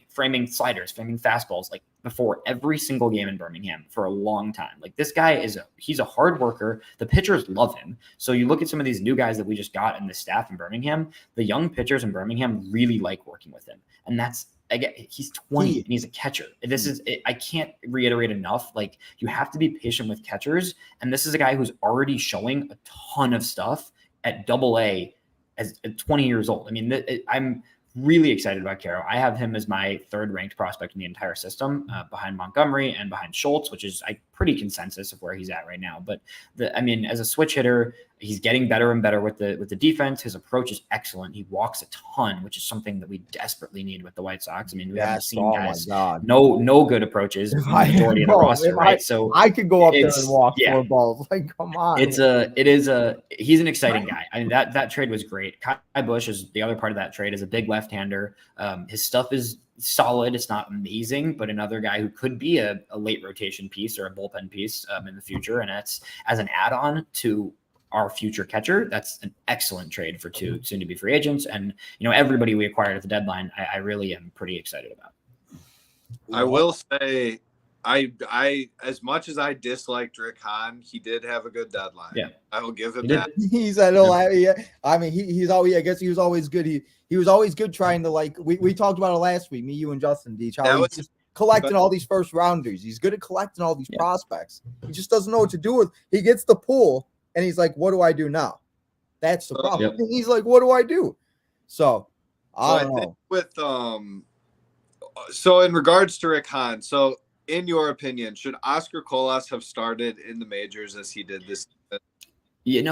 framing sliders, framing fastballs, like before every single game in Birmingham for a long time. Like, this guy he's a hard worker. The pitchers love him. So you look at some of these new guys that we just got in the staff in Birmingham, the young pitchers in Birmingham really like working with him. And that's, again, he's 20 and he's a catcher. I can't reiterate enough. Like, you have to be patient with catchers. And this is a guy who's already showing a ton of stuff at AA at 20 years old. I mean, I'm really excited about Caro. I have him as my third ranked prospect in the entire system, behind Montgomery and behind Schultz, which is pretty consensus of where he's at right now. But as a switch hitter, he's getting better and better with the defense. His approach is excellent. He walks a ton, which is something that we desperately need with the White Sox. I mean, we haven't seen guys no good approaches with the majority of the roster, right? So I could go up there and walk 4 balls. Like, come on. He's an exciting guy. I mean, that trade was great. Kai Bush is the other part of that trade, is a big left-hander. His stuff is solid. It's not amazing, but another guy who could be a late rotation piece or a bullpen piece in the future. And that's as an add-on to our future catcher. That's an excellent trade for 2 soon-to-be free agents. And, everybody we acquired at the deadline, I really am pretty excited about. I will say, I as much as I disliked Rick Hahn, he did have a good deadline. Yeah, I will give him that. He's I mean, he's always. I guess he was always good. He was always good trying to, like, we talked about it last week. Me, you, and Justin Deach. How he's just collecting all these first rounders. He's good at collecting all these prospects. He just doesn't know what to do with. He gets the pool, and he's like, "What do I do now?" That's the problem. Yep. He's like, "What do I do?" So I don't know. With so in regards to Rick Hahn, so in your opinion, should Oscar Colas have started in the majors as he did this season?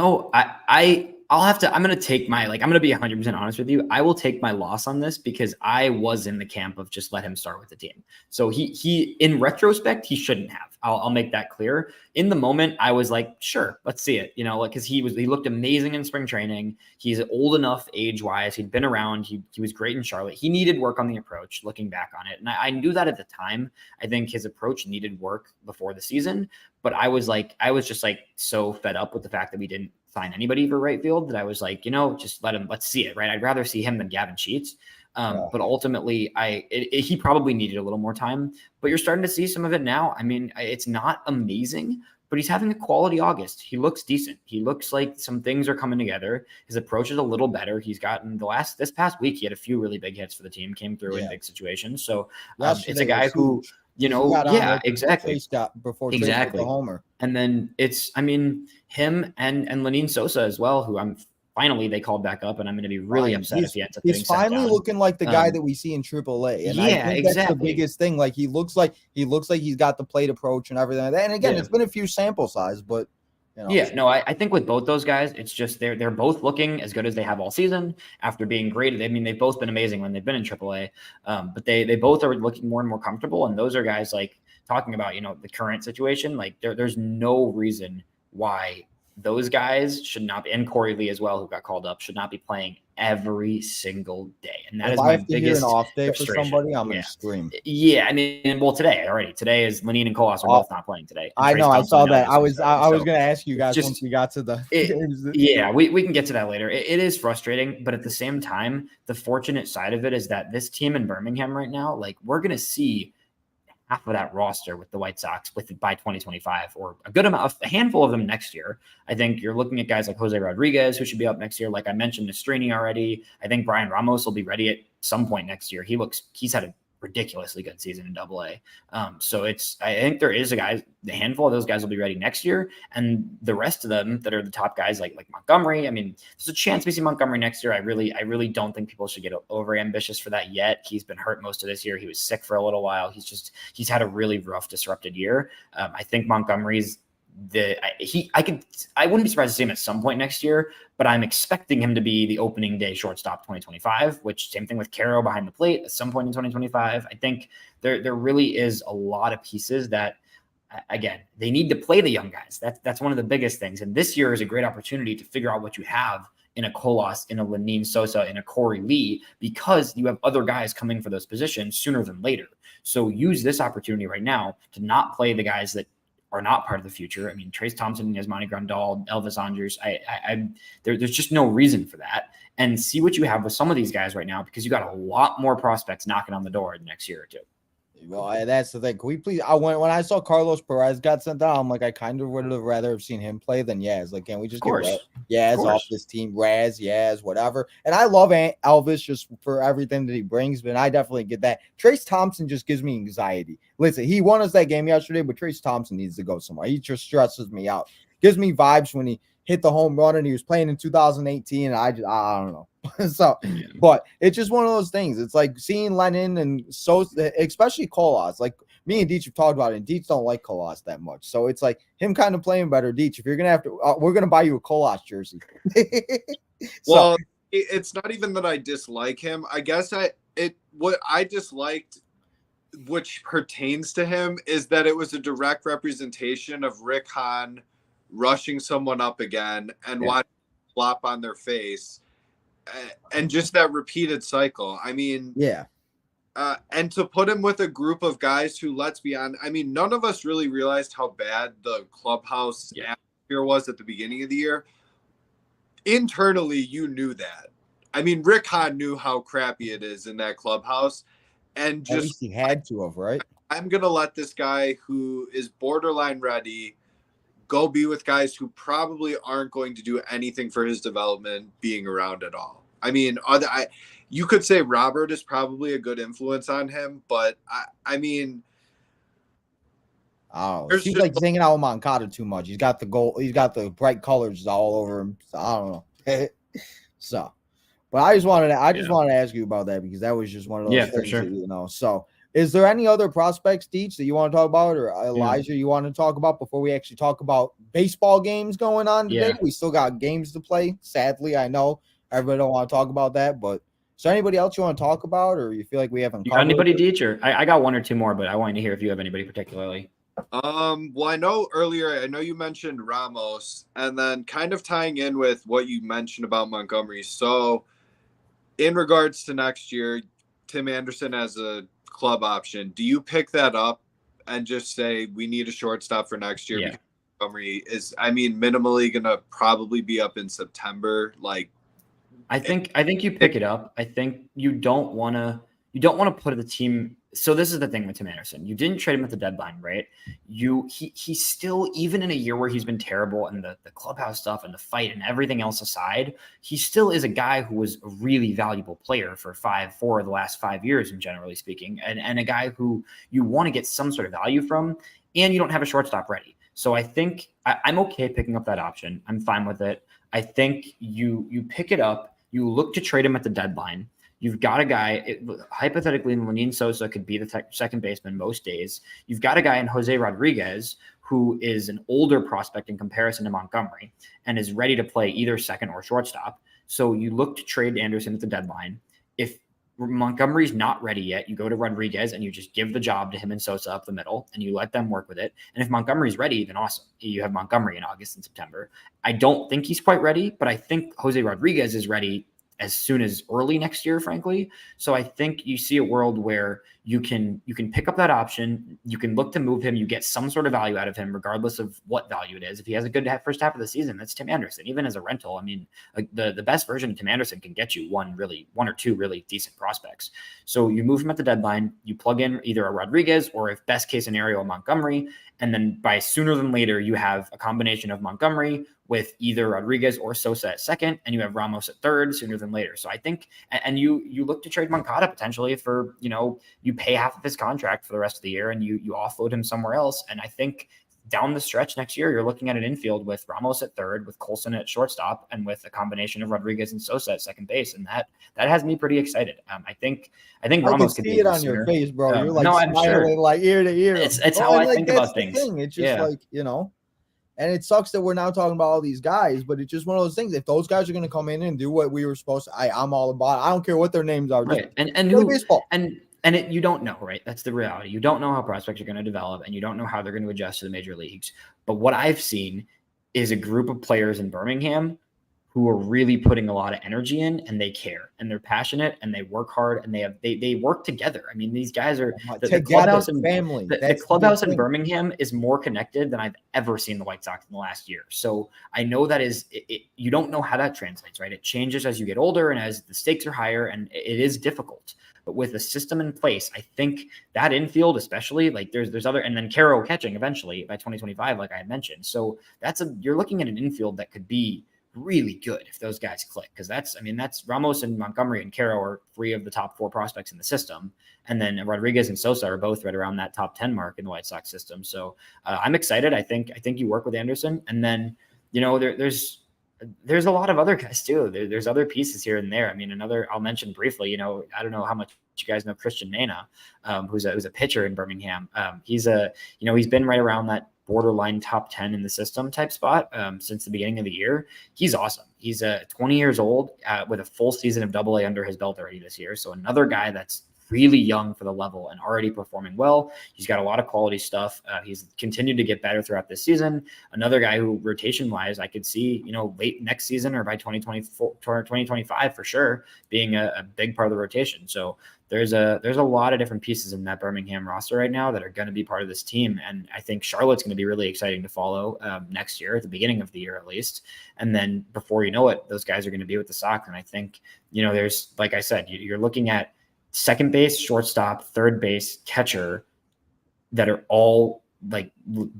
I'm going to take I'm going to be 100% honest with you. I will take my loss on this because I was in the camp of just let him start with the team. So he in retrospect, he shouldn't have. I'll make that clear. In the moment, I was like, sure, let's see it. Because he looked amazing in spring training. He's old enough age-wise. He'd been around. He was great in Charlotte. He needed work on the approach, looking back on it. And I knew that at the time. I think his approach needed work before the season. But I was just so fed up with the fact that we didn't sign anybody for right field that I was like, just let's see it, right? I'd rather see him than Gavin Sheets. But ultimately, he probably needed a little more time, but you're starting to see some of it now. I mean, it's not amazing, but he's having a quality August. He looks decent. He looks like some things are coming together. His approach is a little better. He's gotten this past week, he had a few really big hits for the team, came through in big situations. So it's a guy who, exactly. Before exactly. The homer. And then him and Lenine Sosa as well, who finally they called back up, and I'm going to be really upset if he ends up getting sent down. He's finally looking like the guy that we see in AAA. And I think that's the biggest thing. Like, he looks like he's got the plate approach and everything like that. And again, it's been a few sample size, but I think with both those guys, it's just they're both looking as good as they have all season after being great. I mean, they've both been amazing when they've been in AAA, but they both are looking more and more comfortable. And those are guys, like, talking about the current situation. Like, there's no reason why those guys should not be, and Corey Lee as well, who got called up, should not be playing every single day. And that is my biggest an off day for somebody, I'm going to scream. Yeah, I mean, well, today is Lenine and Colas are both not playing today. I know, I saw that. I was going to ask you guys once we got to the we can get to that later. It is frustrating, but at the same time, the fortunate side of it is that this team in Birmingham right now, like, we're going to see half of that roster with the White Sox by 2025, or a good amount, a handful of them next year. I think you're looking at guys like Jose Rodriguez, who should be up next year. Like I mentioned, Nastrini already. I think Brian Ramos will be ready at some point next year. He's had a ridiculously good season in AA. So I think there is a handful of those guys will be ready next year. And the rest of them that are the top guys like Montgomery, I mean, there's a chance we see Montgomery next year. I really don't think people should get over ambitious for that yet. He's been hurt most of this year. He was sick for a little while. He's had a really rough, disrupted year. I think Montgomery's I wouldn't be surprised to see him at some point next year, but I'm expecting him to be the opening day shortstop 2025, which same thing with Caro behind the plate at some point in 2025. I think there really is a lot of pieces that, again, they need to play the young guys. That's one of the biggest things. And this year is a great opportunity to figure out what you have in a Colas, in a Lenine Sosa, in a Corey Lee, because you have other guys coming for those positions sooner than later. So use this opportunity right now to not play the guys that are not part of the future. I mean, Trace Thompson, Yasmani Grandal, Elvis Andrews. There's just no reason for that. And see what you have with some of these guys right now, because you got a lot more prospects knocking on the door the next year or two. Well, that's the thing. Can we please? When I saw Carlos Perez got sent down, I'm like, I kind of would have rather have seen him play than Yaz. Like, can we just get Yaz off this team? Yaz, whatever. And I love Elvis just for everything that he brings, but I definitely get that. Trace Thompson just gives me anxiety. Listen, he won us that game yesterday, but Trace Thompson needs to go somewhere. He just stresses me out. Gives me vibes when he hit the home run and he was playing in 2018. And I don't know. So, but it's just one of those things. It's like seeing Lennon and so, especially Colas. Like me and Deech have talked about it, and Deech don't like Colas that much. So it's like him kind of playing better. Deech, if you're gonna have to, we're gonna buy you a Colas jersey. Well, it's not even that I dislike him. I guess what I disliked, which pertains to him, is that it was a direct representation of Rick Hahn rushing someone up again and watching flop on their face. And just that repeated cycle. I mean, and to put him with a group of guys who, let's be honest, I mean, none of us really realized how bad the clubhouse atmosphere was at the beginning of the year. Internally, you knew that. I mean, Rick Hahn knew how crappy it is in that clubhouse. And just, at least he had to have, right? I'm going to let this guy who is borderline ready go be with guys who probably aren't going to do anything for his development being around at all. I mean, you could say Robert is probably a good influence on him, but I mean, it seems like he's hanging out with Moncada too much. He's got the gold, he's got the bright colors all over him. So I don't know. So, but I just wanted to ask you about that, because that was just one of those things for sure. that, you know. So, is there any other prospects, Deech, that you want to talk about, or Elijah you want to talk about before we actually talk about baseball games going on today? We still got games to play. Sadly, I know everybody don't want to talk about that, but is there anybody else you want to talk about, or you feel like we haven't covered? Anybody, Deech? Or I got one or two more, but I wanted to hear if you have anybody particularly. Well, I know you mentioned Ramos, and then kind of tying in with what you mentioned about Montgomery. So in regards to next year, Tim Anderson as a club option, do you pick that up and just say we need a shortstop for next year? Because Montgomery is, I mean, minimally going to probably be up in September. Like, I think you pick it up. I think you don't want to put the team. So this is the thing with Tim Anderson. You didn't trade him at the deadline, right? He still, even in a year where he's been terrible and the clubhouse stuff and the fight and everything else aside, he still is a guy who was a really valuable player for 4 of the last 5 years, and generally speaking, and a guy who you want to get some sort of value from, and you don't have a shortstop ready. So I think I'm okay picking up that option. I'm fine with it. I think you pick it up. You look to trade him at the deadline. You've got a guy, hypothetically, Lenine Sosa could be the second baseman most days. You've got a guy in Jose Rodriguez who is an older prospect in comparison to Montgomery and is ready to play either second or shortstop. So you look to trade Anderson at the deadline. If Montgomery's not ready yet, you go to Rodriguez and you just give the job to him and Sosa up the middle and you let them work with it. And if Montgomery's ready, then awesome. You have Montgomery in August and September. I don't think he's quite ready, but I think Jose Rodriguez is ready as soon as early next year, frankly. So I think you see a world where you can pick up that option. You can look to move him. You get some sort of value out of him, regardless of what value it is. If he has a good first half of the season, that's Tim Anderson. Even as a rental, I mean, the best version of Tim Anderson can get you one or two really decent prospects. So you move him at the deadline. You plug in either a Rodriguez or, if best case scenario, a Montgomery. And then by sooner than later, you have a combination of Montgomery, with either Rodriguez or Sosa at second, and you have Ramos at third sooner than later. So I think, and you look to trade Moncada potentially for, you pay half of his contract for the rest of the year and you offload him somewhere else. And I think down the stretch next year, you're looking at an infield with Ramos at third, with Colson at shortstop, and with a combination of Rodriguez and Sosa at second base, and that has me pretty excited. I think Ramos could see it on your face, bro. You're like no, I'm smiling sure. like ear to ear. It's how I think about things. It's just like, and it sucks that we're now talking about all these guys, but it's just one of those things. If those guys are going to come in and do what we were supposed to, I'm all about it. I don't care what their names are. Right. And play baseball. And you don't know, right? That's the reality. You don't know how prospects are going to develop, and you don't know how they're going to adjust to the major leagues. But what I've seen is a group of players in Birmingham who are really putting a lot of energy in, and they care, and they're passionate, and they work hard, and they work together. I mean, these guys are the clubhouse and family. The clubhouse in Birmingham is more connected than I've ever seen the White Sox in the last year. So I know that you don't know how that translates, right? It changes as you get older and as the stakes are higher, and it is difficult. But with a system in place, I think that infield, especially, like there's other, and then Caro catching eventually by 2025, like I had mentioned. So you're looking at an infield that could be really good if those guys click, because that's Ramos and Montgomery and Caro are 3 of the top 4 prospects in the system, and then Rodriguez and Sosa are both right around that top 10 mark in the White Sox system. So I'm excited. I think you work with Anderson, and then there's a lot of other guys too. There's other pieces here and there. I mean, I'll mention briefly, I don't know how much you guys know Christian Nana, who's a pitcher in Birmingham. He's been right around that borderline top 10 in the system type spot since the beginning of the year. He's awesome. He's 20 years old with a full season of AA under his belt already this year. So another guy that's really young for the level and already performing well. He's got a lot of quality stuff. He's continued to get better throughout this season. Another guy who rotation wise, I could see, late next season or by 2024 or 2025 for sure being a big part of the rotation. So there's a lot of different pieces in that Birmingham roster right now that are going to be part of this team. And I think Charlotte's going to be really exciting to follow next year, at the beginning of the year, at least. And then before you know it, those guys are going to be with the Sox. And I think, there's, like I said, you're looking at second base, shortstop, third base, catcher that are all like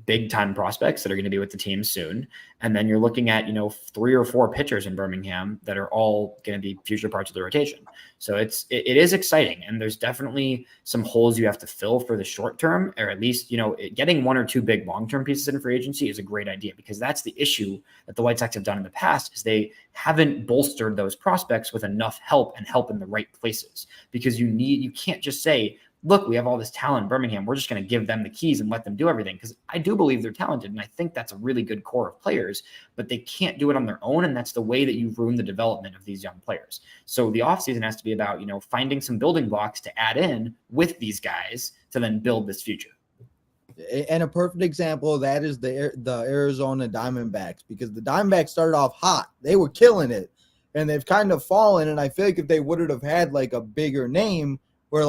big time prospects that are going to be with the team soon. And then you're looking at, 3 or 4 pitchers in Birmingham that are all going to be future parts of the rotation. So it is exciting. And there's definitely some holes you have to fill for the short term, or at least, getting 1 or 2 big long-term pieces in free agency is a great idea, because that's the issue that the White Sox have done in the past, is they haven't bolstered those prospects with enough help and help in the right places, because you can't just say, look, we have all this talent in Birmingham, we're just going to give them the keys and let them do everything. Because I do believe they're talented, and I think that's a really good core of players, but they can't do it on their own. And that's the way that you ruin the development of these young players. So the offseason has to be about, finding some building blocks to add in with these guys to then build this future. And a perfect example of that is the Arizona Diamondbacks, because the Diamondbacks started off hot. They were killing it, and they've kind of fallen. And I feel like if they would have had like a bigger name, where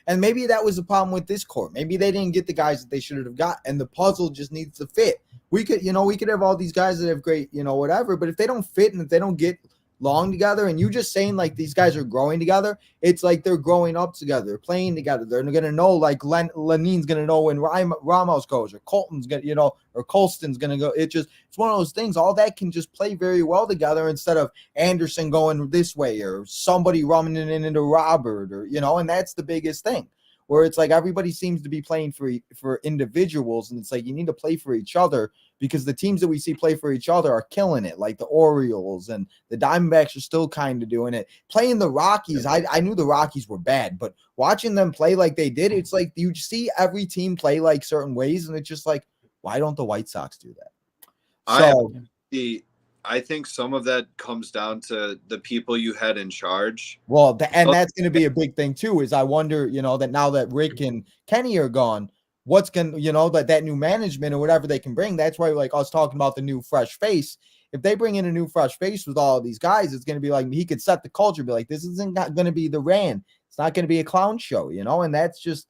and maybe that was the problem with this core. Maybe they didn't get the guys that they should have got, and the puzzle just needs to fit. We could have all these guys that have great, whatever, but if they don't fit and if they don't get long together, and you just saying like these guys are growing together, it's like they're growing up together, they're playing together. They're gonna know, like Lenin's gonna know when Ramos goes, or Colton's gonna, or Colston's gonna go. It's one of those things. All that can just play very well together, instead of Anderson going this way or somebody running it into Robert, or and that's the biggest thing, where it's like everybody seems to be playing for individuals, and it's like you need to play for each other, because the teams that we see play for each other are killing it, like the Orioles, and the Diamondbacks are still kind of doing it. Playing the Rockies, I knew the Rockies were bad, but watching them play like they did, it's like you see every team play like certain ways, and it's just like, why don't the White Sox do that? I think some of that comes down to the people you had in charge. Well, that's going to be a big thing too, is I wonder, that now that Rick and Kenny are gone, what's going to, that new management or whatever they can bring. That's why, like I was talking about the new fresh face. If they bring in a new fresh face with all of these guys, it's going to be like, he could set the culture, be like, this isn't going to be the Rand. It's not going to be a clown show, and that's just.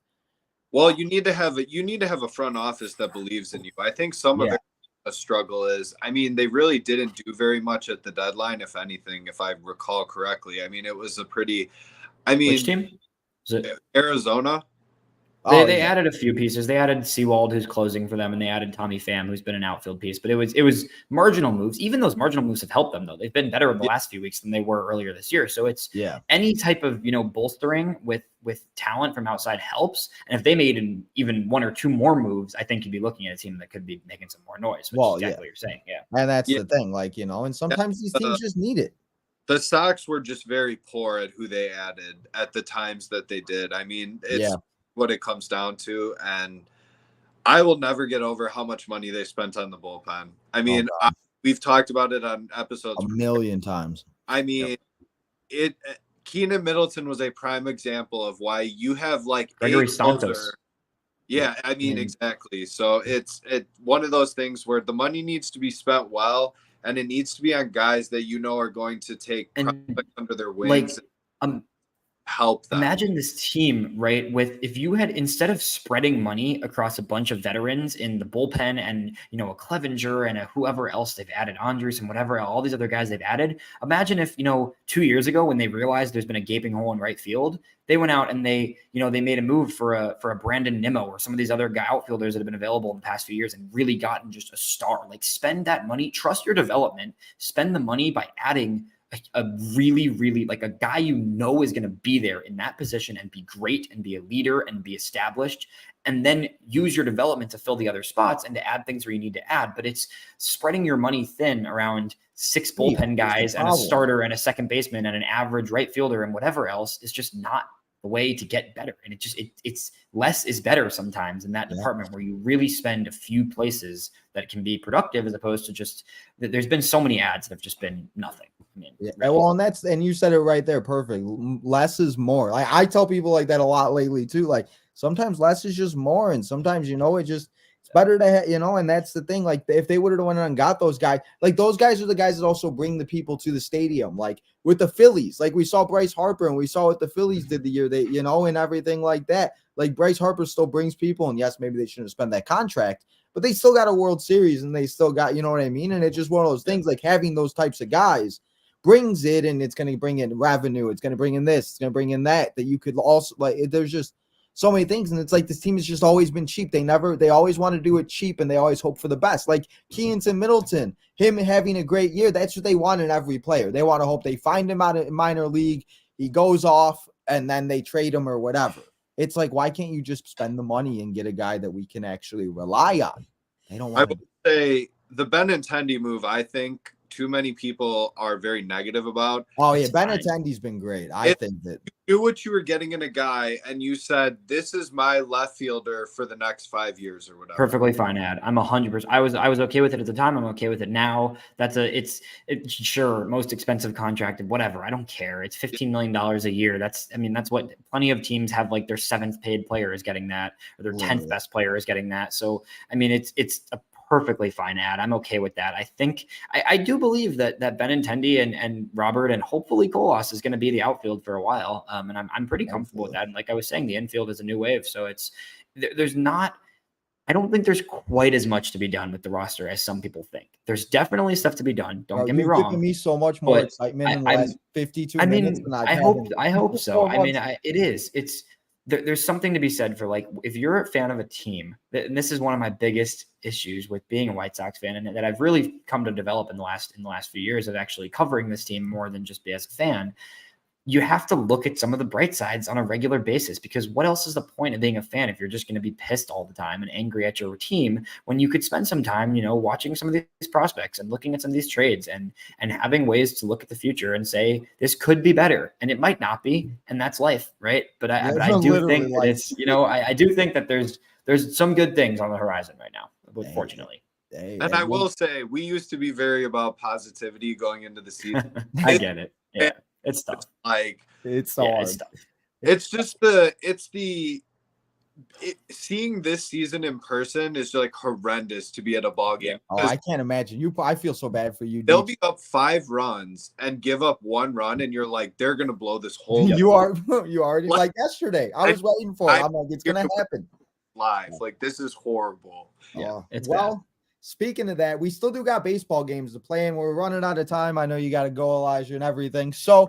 Well, you need to have a front office that believes in you. I think some of it. A struggle is, they really didn't do very much at the deadline, if anything, if I recall correctly. It was a pretty, Which team? Is it Arizona? They added a few pieces. They added Seawald, who's closing for them, and they added Tommy Pham, who's been an outfield piece. But it was marginal moves. Even those marginal moves have helped them, though. They've been better in the last few weeks than they were earlier this year. So it's any type of bolstering with talent from outside helps. And if they made even one or two more moves, I think you'd be looking at a team that could be making some more noise. Which is exactly what you're saying. Yeah, and that's the thing, like and sometimes these teams just need it. The Sox were just very poor at who they added at the times that they did. I mean, it's what it comes down to. And I will never get over how much money they spent on the bullpen. I mean, we've talked about it on episodes a million times. I mean, Keenan Middleton was a prime example of why you have like Gregory Santos. Yeah, I mean, exactly. So it's one of those things where the money needs to be spent well, and it needs to be on guys that are going to take under their wings. Help them. Imagine this team, right? If you had, instead of spreading money across a bunch of veterans in the bullpen and, a Clevenger and a whoever else they've added, Andres and whatever, all these other guys they've added. Imagine if, 2 years ago when they realized there's been a gaping hole in right field, they went out and they made a move for a Brandon Nimmo or some of these other outfielders that have been available in the past few years and really gotten just a star. Like, spend that money, trust your development, spend the money by adding a really, really like a guy is going to be there in that position and be great and be a leader and be established, and then use your development to fill the other spots and to add things where you need to add. But it's spreading your money thin around 6 bullpen guys and a starter and a second baseman and an average right fielder and whatever else is just not the way to get better. And it's less is better sometimes in that department where you really spend a few places that can be productive, as opposed to just there's been so many ads that have just been nothing. I mean, well, and you said it right there. Perfect. Less is more. Like, I tell people like that a lot lately too. Like, sometimes less is just more. And sometimes, it's better to have, and that's the thing. Like, if they would have went and got those guys, like those guys are the guys that also bring the people to the stadium. Like with the Phillies, like we saw Bryce Harper and we saw what the Phillies did the year they, and everything like that. Like Bryce Harper still brings people, and yes, maybe they shouldn't have spent that contract, but they still got a World Series and they still got, you know what I mean? And it's just one of those things, like having those types of guys brings it, and it's going to bring in revenue. It's going to bring in this, it's going to bring in that you could also like, there's just so many things. And it's like, this team has just always been cheap. They always want to do it cheap, and they always hope for the best. Like Keaton Middleton, him having a great year. That's what they want in every player. They want to hope they find him out in minor league. He goes off and then they trade him or whatever. It's like, why can't you just spend the money and get a guy that we can actually rely on? They don't want I would say the Benintendi move, I think too many people are very negative about. Oh yeah, Benintendi's been great. I think that you knew what you were getting in a guy, and you said, this is my left fielder for the next 5 years or whatever. Perfectly fine ad. I'm 100%. I was okay with it at the time. I'm okay with it now. It's sure, most expensive contract, whatever. I don't care. It's $15 million a year. That's what plenty of teams have. Like their 7th paid player is getting that, or their 10th best player is getting that. So it's a perfectly fine ad. I'm okay with that. I think I do believe that Benintendi and Robert and hopefully Colas is going to be the outfield for a while. And I'm pretty comfortable with that. And like I was saying, the infield is a new wave. So I don't think there's quite as much to be done with the roster as some people think. There's definitely stuff to be done. Don't get me wrong. Giving me so much more excitement in the last 52 minutes than I hope so. It is. There's something to be said for, like, if you're a fan of a team, and this is one of my biggest issues with being a White Sox fan, and that I've really come to develop in the last few years of actually covering this team more than just be as a fan. You have to look at some of the bright sides on a regular basis, because what else is the point of being a fan if you're just going to be pissed all the time and angry at your team, when you could spend some time, watching some of these prospects and looking at some of these trades and having ways to look at the future and say, this could be better, and it might not be. And that's life. Right. But I do think that it's, I do think that there's some good things on the horizon right now, fortunately. And I will say, we used to be very about positivity going into the season. I get it. Yeah. It's tough. It's hard. It's tough. It's just seeing this season in person is like horrendous to be at a ball game. Oh, I can't imagine. I feel so bad for you. They'll be up 5 runs and give up 1 run, and you're like, they're gonna blow this whole. You already like yesterday. I was waiting for it. I'm like, it's gonna happen live. Like, this is horrible. Yeah, it's bad. Speaking of that, we still do got baseball games to play, and we're running out of time. I know you got to go, Elijah, and everything. So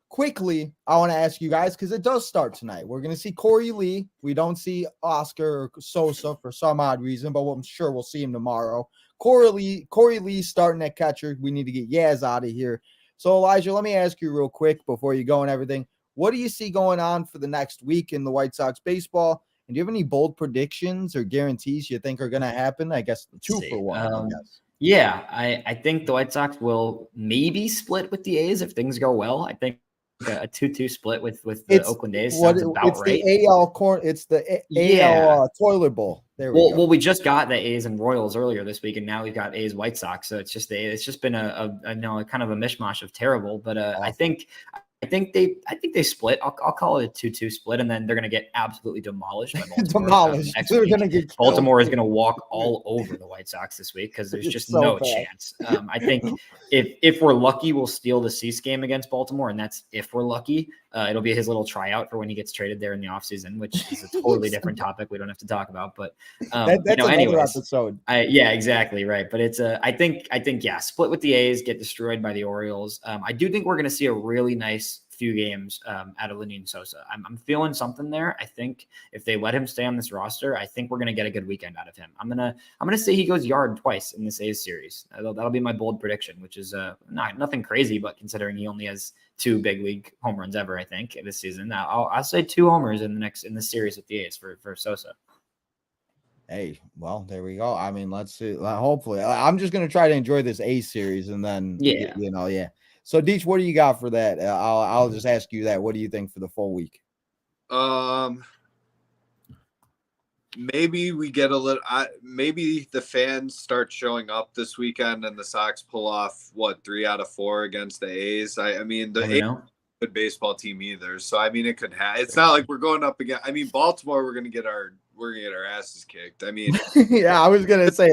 quickly, I want to ask you guys, because it does start tonight. We're going to see Corey Lee. We don't see Oscar or Sosa for some odd reason, but I'm sure we'll see him tomorrow. Corey Lee starting at catcher. We need to get Yaz out of here. So, Elijah, let me ask you real quick before you go and everything. What do you see going on for the next week in the White Sox baseball? And do you have any bold predictions or guarantees you think are going to happen? I guess 2 for 1, I guess. Yeah, I think the White Sox will maybe split with the A's if things go well. I think a 2-2 split with the Oakland A's sounds about right. It's the AL toilet bowl. There we go. Well, we just got the A's and Royals earlier this week, and now we've got A's White Sox. So it's just been a kind of a mishmash of terrible. But I think they split. I'll call it a 2-2 split, and then they're going to get absolutely demolished by Baltimore. They're going to get Baltimore is going to walk all over the White Sox this week because there's just no chance. I think if we're lucky, we'll steal the Cease game against Baltimore, and that's if we're lucky. It'll be his little tryout for when he gets traded there in the offseason, which is a totally different topic we don't have to talk about. But that's another episode. Yeah, exactly right. But it's I think split with the A's, get destroyed by the Orioles. I do think we're going to see a really nice few games out of Lenyn Sosa. I'm feeling something there. I think if they let him stay on this roster, I think we're going to get a good weekend out of him. I'm gonna say he goes yard twice in this A's series. That'll be my bold prediction, which is nothing crazy, but considering he only has 2 big league home runs ever, I think this season. I'll say 2 homers in the series with the A's for Sosa. Hey, well, there we go. I mean, let's see. Hopefully, I'm just gonna try to enjoy this A's series, and then yeah. So, Deech, what do you got for that? I'll just ask you that. What do you think for the full week? Maybe we get a little. Maybe the fans start showing up this weekend, and the Sox pull off 3 out of 4 against the A's. I mean, the A's aren't a good baseball team either. So I mean, it could have. It's not like we're going up again. I mean, Baltimore, we're gonna get our asses kicked. I mean, yeah, I was gonna say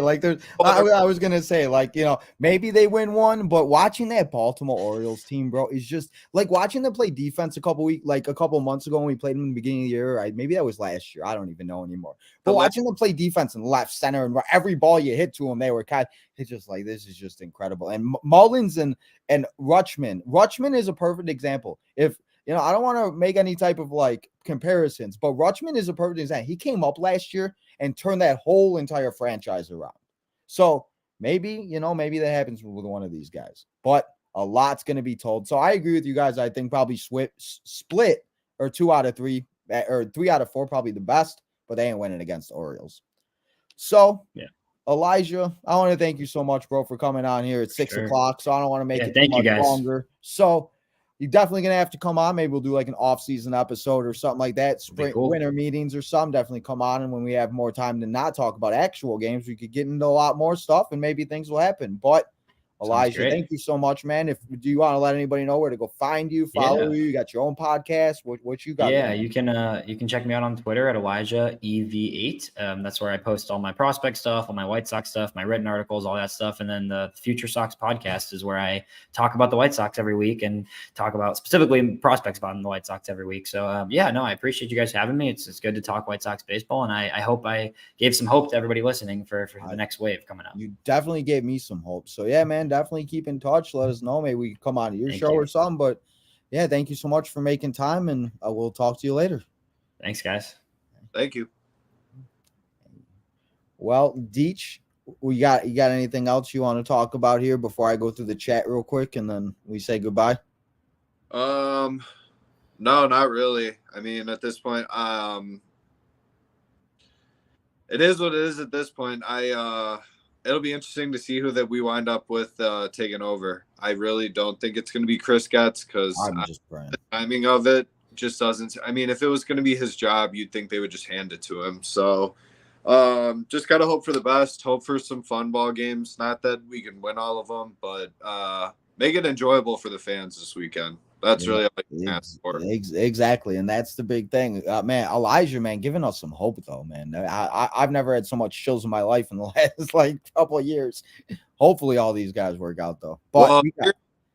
maybe they win one, but watching that Baltimore Orioles team, bro, is just like watching them play defense a couple months ago when we played them in the beginning of the year. Maybe that was last year. I don't even know anymore. But watching them play defense in left, center, and every ball you hit to them, they were it's just like, this is just incredible. And Mullins and Rutschman is a perfect example. If I don't want to make any type of comparisons, but Rutschman is a perfect example. He came up last year and turned that whole entire franchise around. So maybe that happens with one of these guys, but a lot's going to be told. So I agree with you guys. I think probably split or 2 out of 3 or 3 out of 4, probably the best, but they ain't winning against the Orioles. So yeah. Elijah, I want to thank you so much, bro, for coming on here at 6 o'clock. So I don't want to make it too much longer. So you're definitely going to have to come on. Maybe we'll do an off-season episode or something like that. Winter meetings or something. Definitely come on. And when we have more time to not talk about actual games, we could get into a lot more stuff and maybe things will happen. But Elijah, thank you so much, man. Do you want to let anybody know where to go find you, follow you? You got your own podcast. What you got? Yeah, you can check me out on Twitter at Elijah EV8. That's where I post all my prospect stuff, all my White Sox stuff, my written articles, all that stuff. And then the Future Sox podcast is where I talk about the White Sox every week and talk about specifically prospects about the White Sox every week. So I appreciate you guys having me. It's good to talk White Sox baseball, and I hope I gave some hope to everybody listening for the next wave coming up. You definitely gave me some hope. So yeah, man. Definitely keep in touch. Let us know. Maybe we can come on to your show or something. But yeah, thank you so much for making time, and we'll talk to you later. Thanks, guys. Thank you. Well, Deech, you got anything else you want to talk about here before I go through the chat real quick and then we say goodbye? No, not really. I mean, at this point, it is what it is at this point. It'll be interesting to see who that we wind up with taking over. I really don't think it's going to be Chris Getz because the timing of it just doesn't. I mean, if it was going to be his job, you'd think they would just hand it to him. So just got to hope for the best, hope for some fun ball games. Not that we can win all of them, but make it enjoyable for the fans this weekend. That's really all I can ask for. Exactly. And that's the big thing. Man, Elijah, man, giving us some hope, though, man. I've never had so much chills in my life in the last couple of years. Hopefully all these guys work out, though. But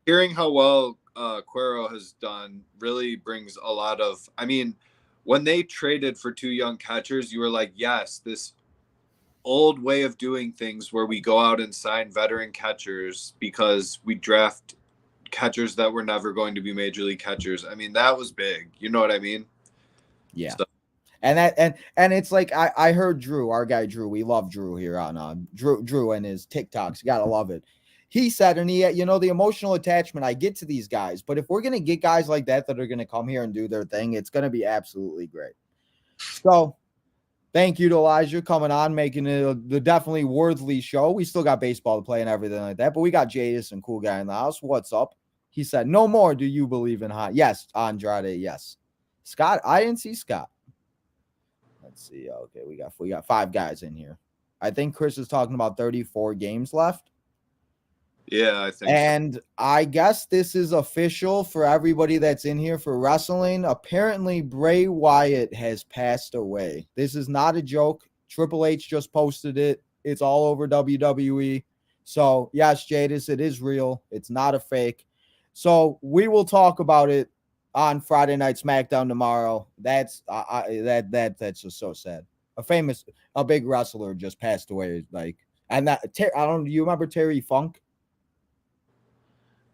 hearing how well Cuero has done really brings a lot of – I mean, when they traded for 2 young catchers, you were like, yes, this old way of doing things where we go out and sign veteran catchers because we draft – catchers that were never going to be major league catchers. I mean, that was big. You know what I mean? Yeah. So, and it's like I heard Drew, our guy Drew. We love Drew here on Drew and his TikToks. You gotta love it. He said, and he, the emotional attachment I get to these guys, but if we're gonna get guys like that are gonna come here and do their thing, it's gonna be absolutely great. So thank you to Elijah coming on, making it the definitely worthy show. We still got baseball to play and everything like that, but we got Jadis and Cool Guy in the house. What's up? He said, no more. Do you believe in Hahn? Yes, Andrade. Yes. Scott, I didn't see Scott. Let's see. Okay, we got 5 guys in here. I think Chris is talking about 34 games left. Yeah, I think and so. I guess this is official for everybody that's in here for wrestling. Apparently, Bray Wyatt has passed away. This is not a joke. Triple H just posted it. It's all over WWE. So, yes, Jadis, it is real. It's not a fake. So, we will talk about it on Friday Night SmackDown tomorrow. That's that's just so sad. A big wrestler just passed away. And that I don't. You remember Terry Funk?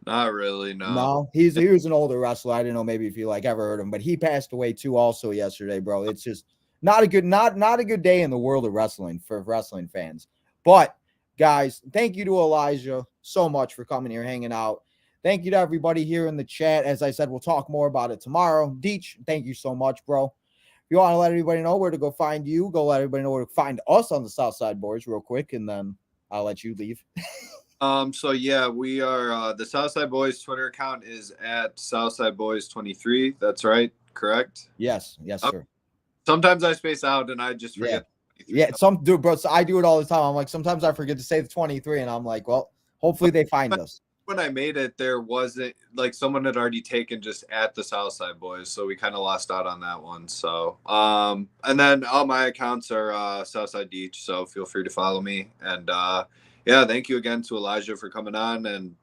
Not really, no. No, he was an older wrestler. I didn't know maybe if you ever heard him, but he passed away too also yesterday, bro. It's just not a good day in the world of wrestling for wrestling fans. But guys, thank you to Elijah so much for coming here, hanging out. Thank you to everybody here in the chat. As I said, we'll talk more about it tomorrow. Deech, thank you so much, bro. If you want to let everybody know where to go find you, go let everybody know where to find us on the Southside Boys real quick, and then I'll let you leave. So yeah, we are the Southside Boys Twitter account is at Southside Boys 23. That's right, correct? Yes, sir. Sometimes I space out and I just forget. Yeah, some do, bro. So I do it all the time. I'm like, sometimes I forget to say the 23, and I'm like, well, hopefully they find us. When I made it, there wasn't someone had already taken just at the Southside Boys, so we kind of lost out on that one. So, and then all my accounts are Southside Deech, so feel free to follow me. And yeah, thank you again to Elijah for coming on. And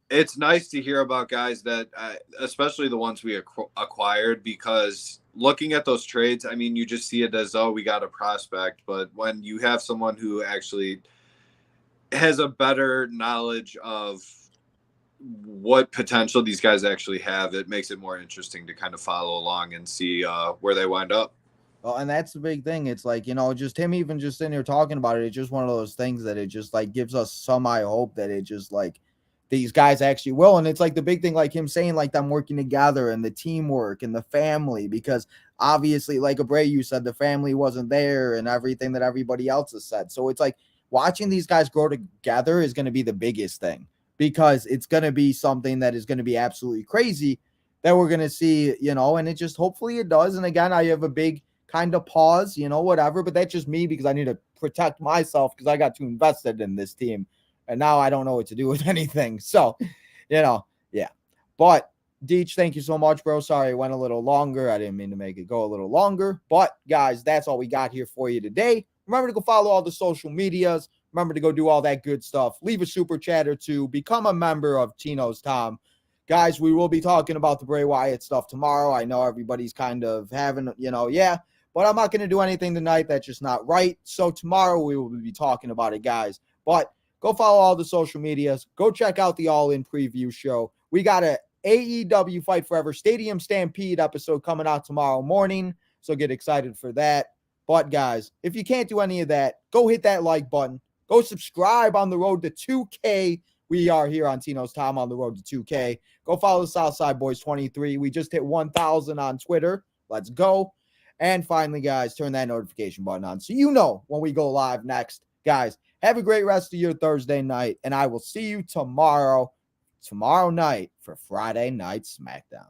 it's nice to hear about guys that, especially the ones we acquired, because looking at those trades, I mean, you just see it as, oh, we got a prospect. But when you have someone who actually has a better knowledge of what potential these guys actually have, it makes it more interesting to kind of follow along and see where they wind up. Well, and that's the big thing. It's just him even just in here talking about it. It's just one of those things that it just gives us some hope that it just these guys actually will. And it's the big thing, him saying them working together and the teamwork and the family, because obviously Bray, you said the family wasn't there and everything that everybody else has said. So it's watching these guys grow together is going to be the biggest thing, because it's going to be something that is going to be absolutely crazy that we're going to see, and it just, hopefully it does. And again, I have a big kind of pause, whatever, but that's just me because I need to protect myself because I got too invested in this team. And now I don't know what to do with anything. So, yeah. But Deech, thank you so much, bro. Sorry, it went a little longer. I didn't mean to make it go a little longer. But guys, that's all we got here for you today. Remember to go follow all the social medias. Remember to go do all that good stuff. Leave a super chat or two. Become a member of Tino's Tom. Guys, we will be talking about the Bray Wyatt stuff tomorrow. I know everybody's kind of having, but I'm not going to do anything tonight. That's just not right. So tomorrow we will be talking about it, guys. But go follow all the social medias. Go check out the All In preview show. We got a AEW Fight Forever Stadium Stampede episode coming out tomorrow morning. So get excited for that. But guys, if you can't do any of that, go hit that like button. Go subscribe on the road to 2K. We are here on Tino's Tom on the road to 2K. Go follow the Southside Boys 23. We just hit 1,000 on Twitter. Let's go. And finally, guys, turn that notification button on so you know when we go live next. Guys, have a great rest of your Thursday night, and I will see you tomorrow night for Friday Night SmackDown.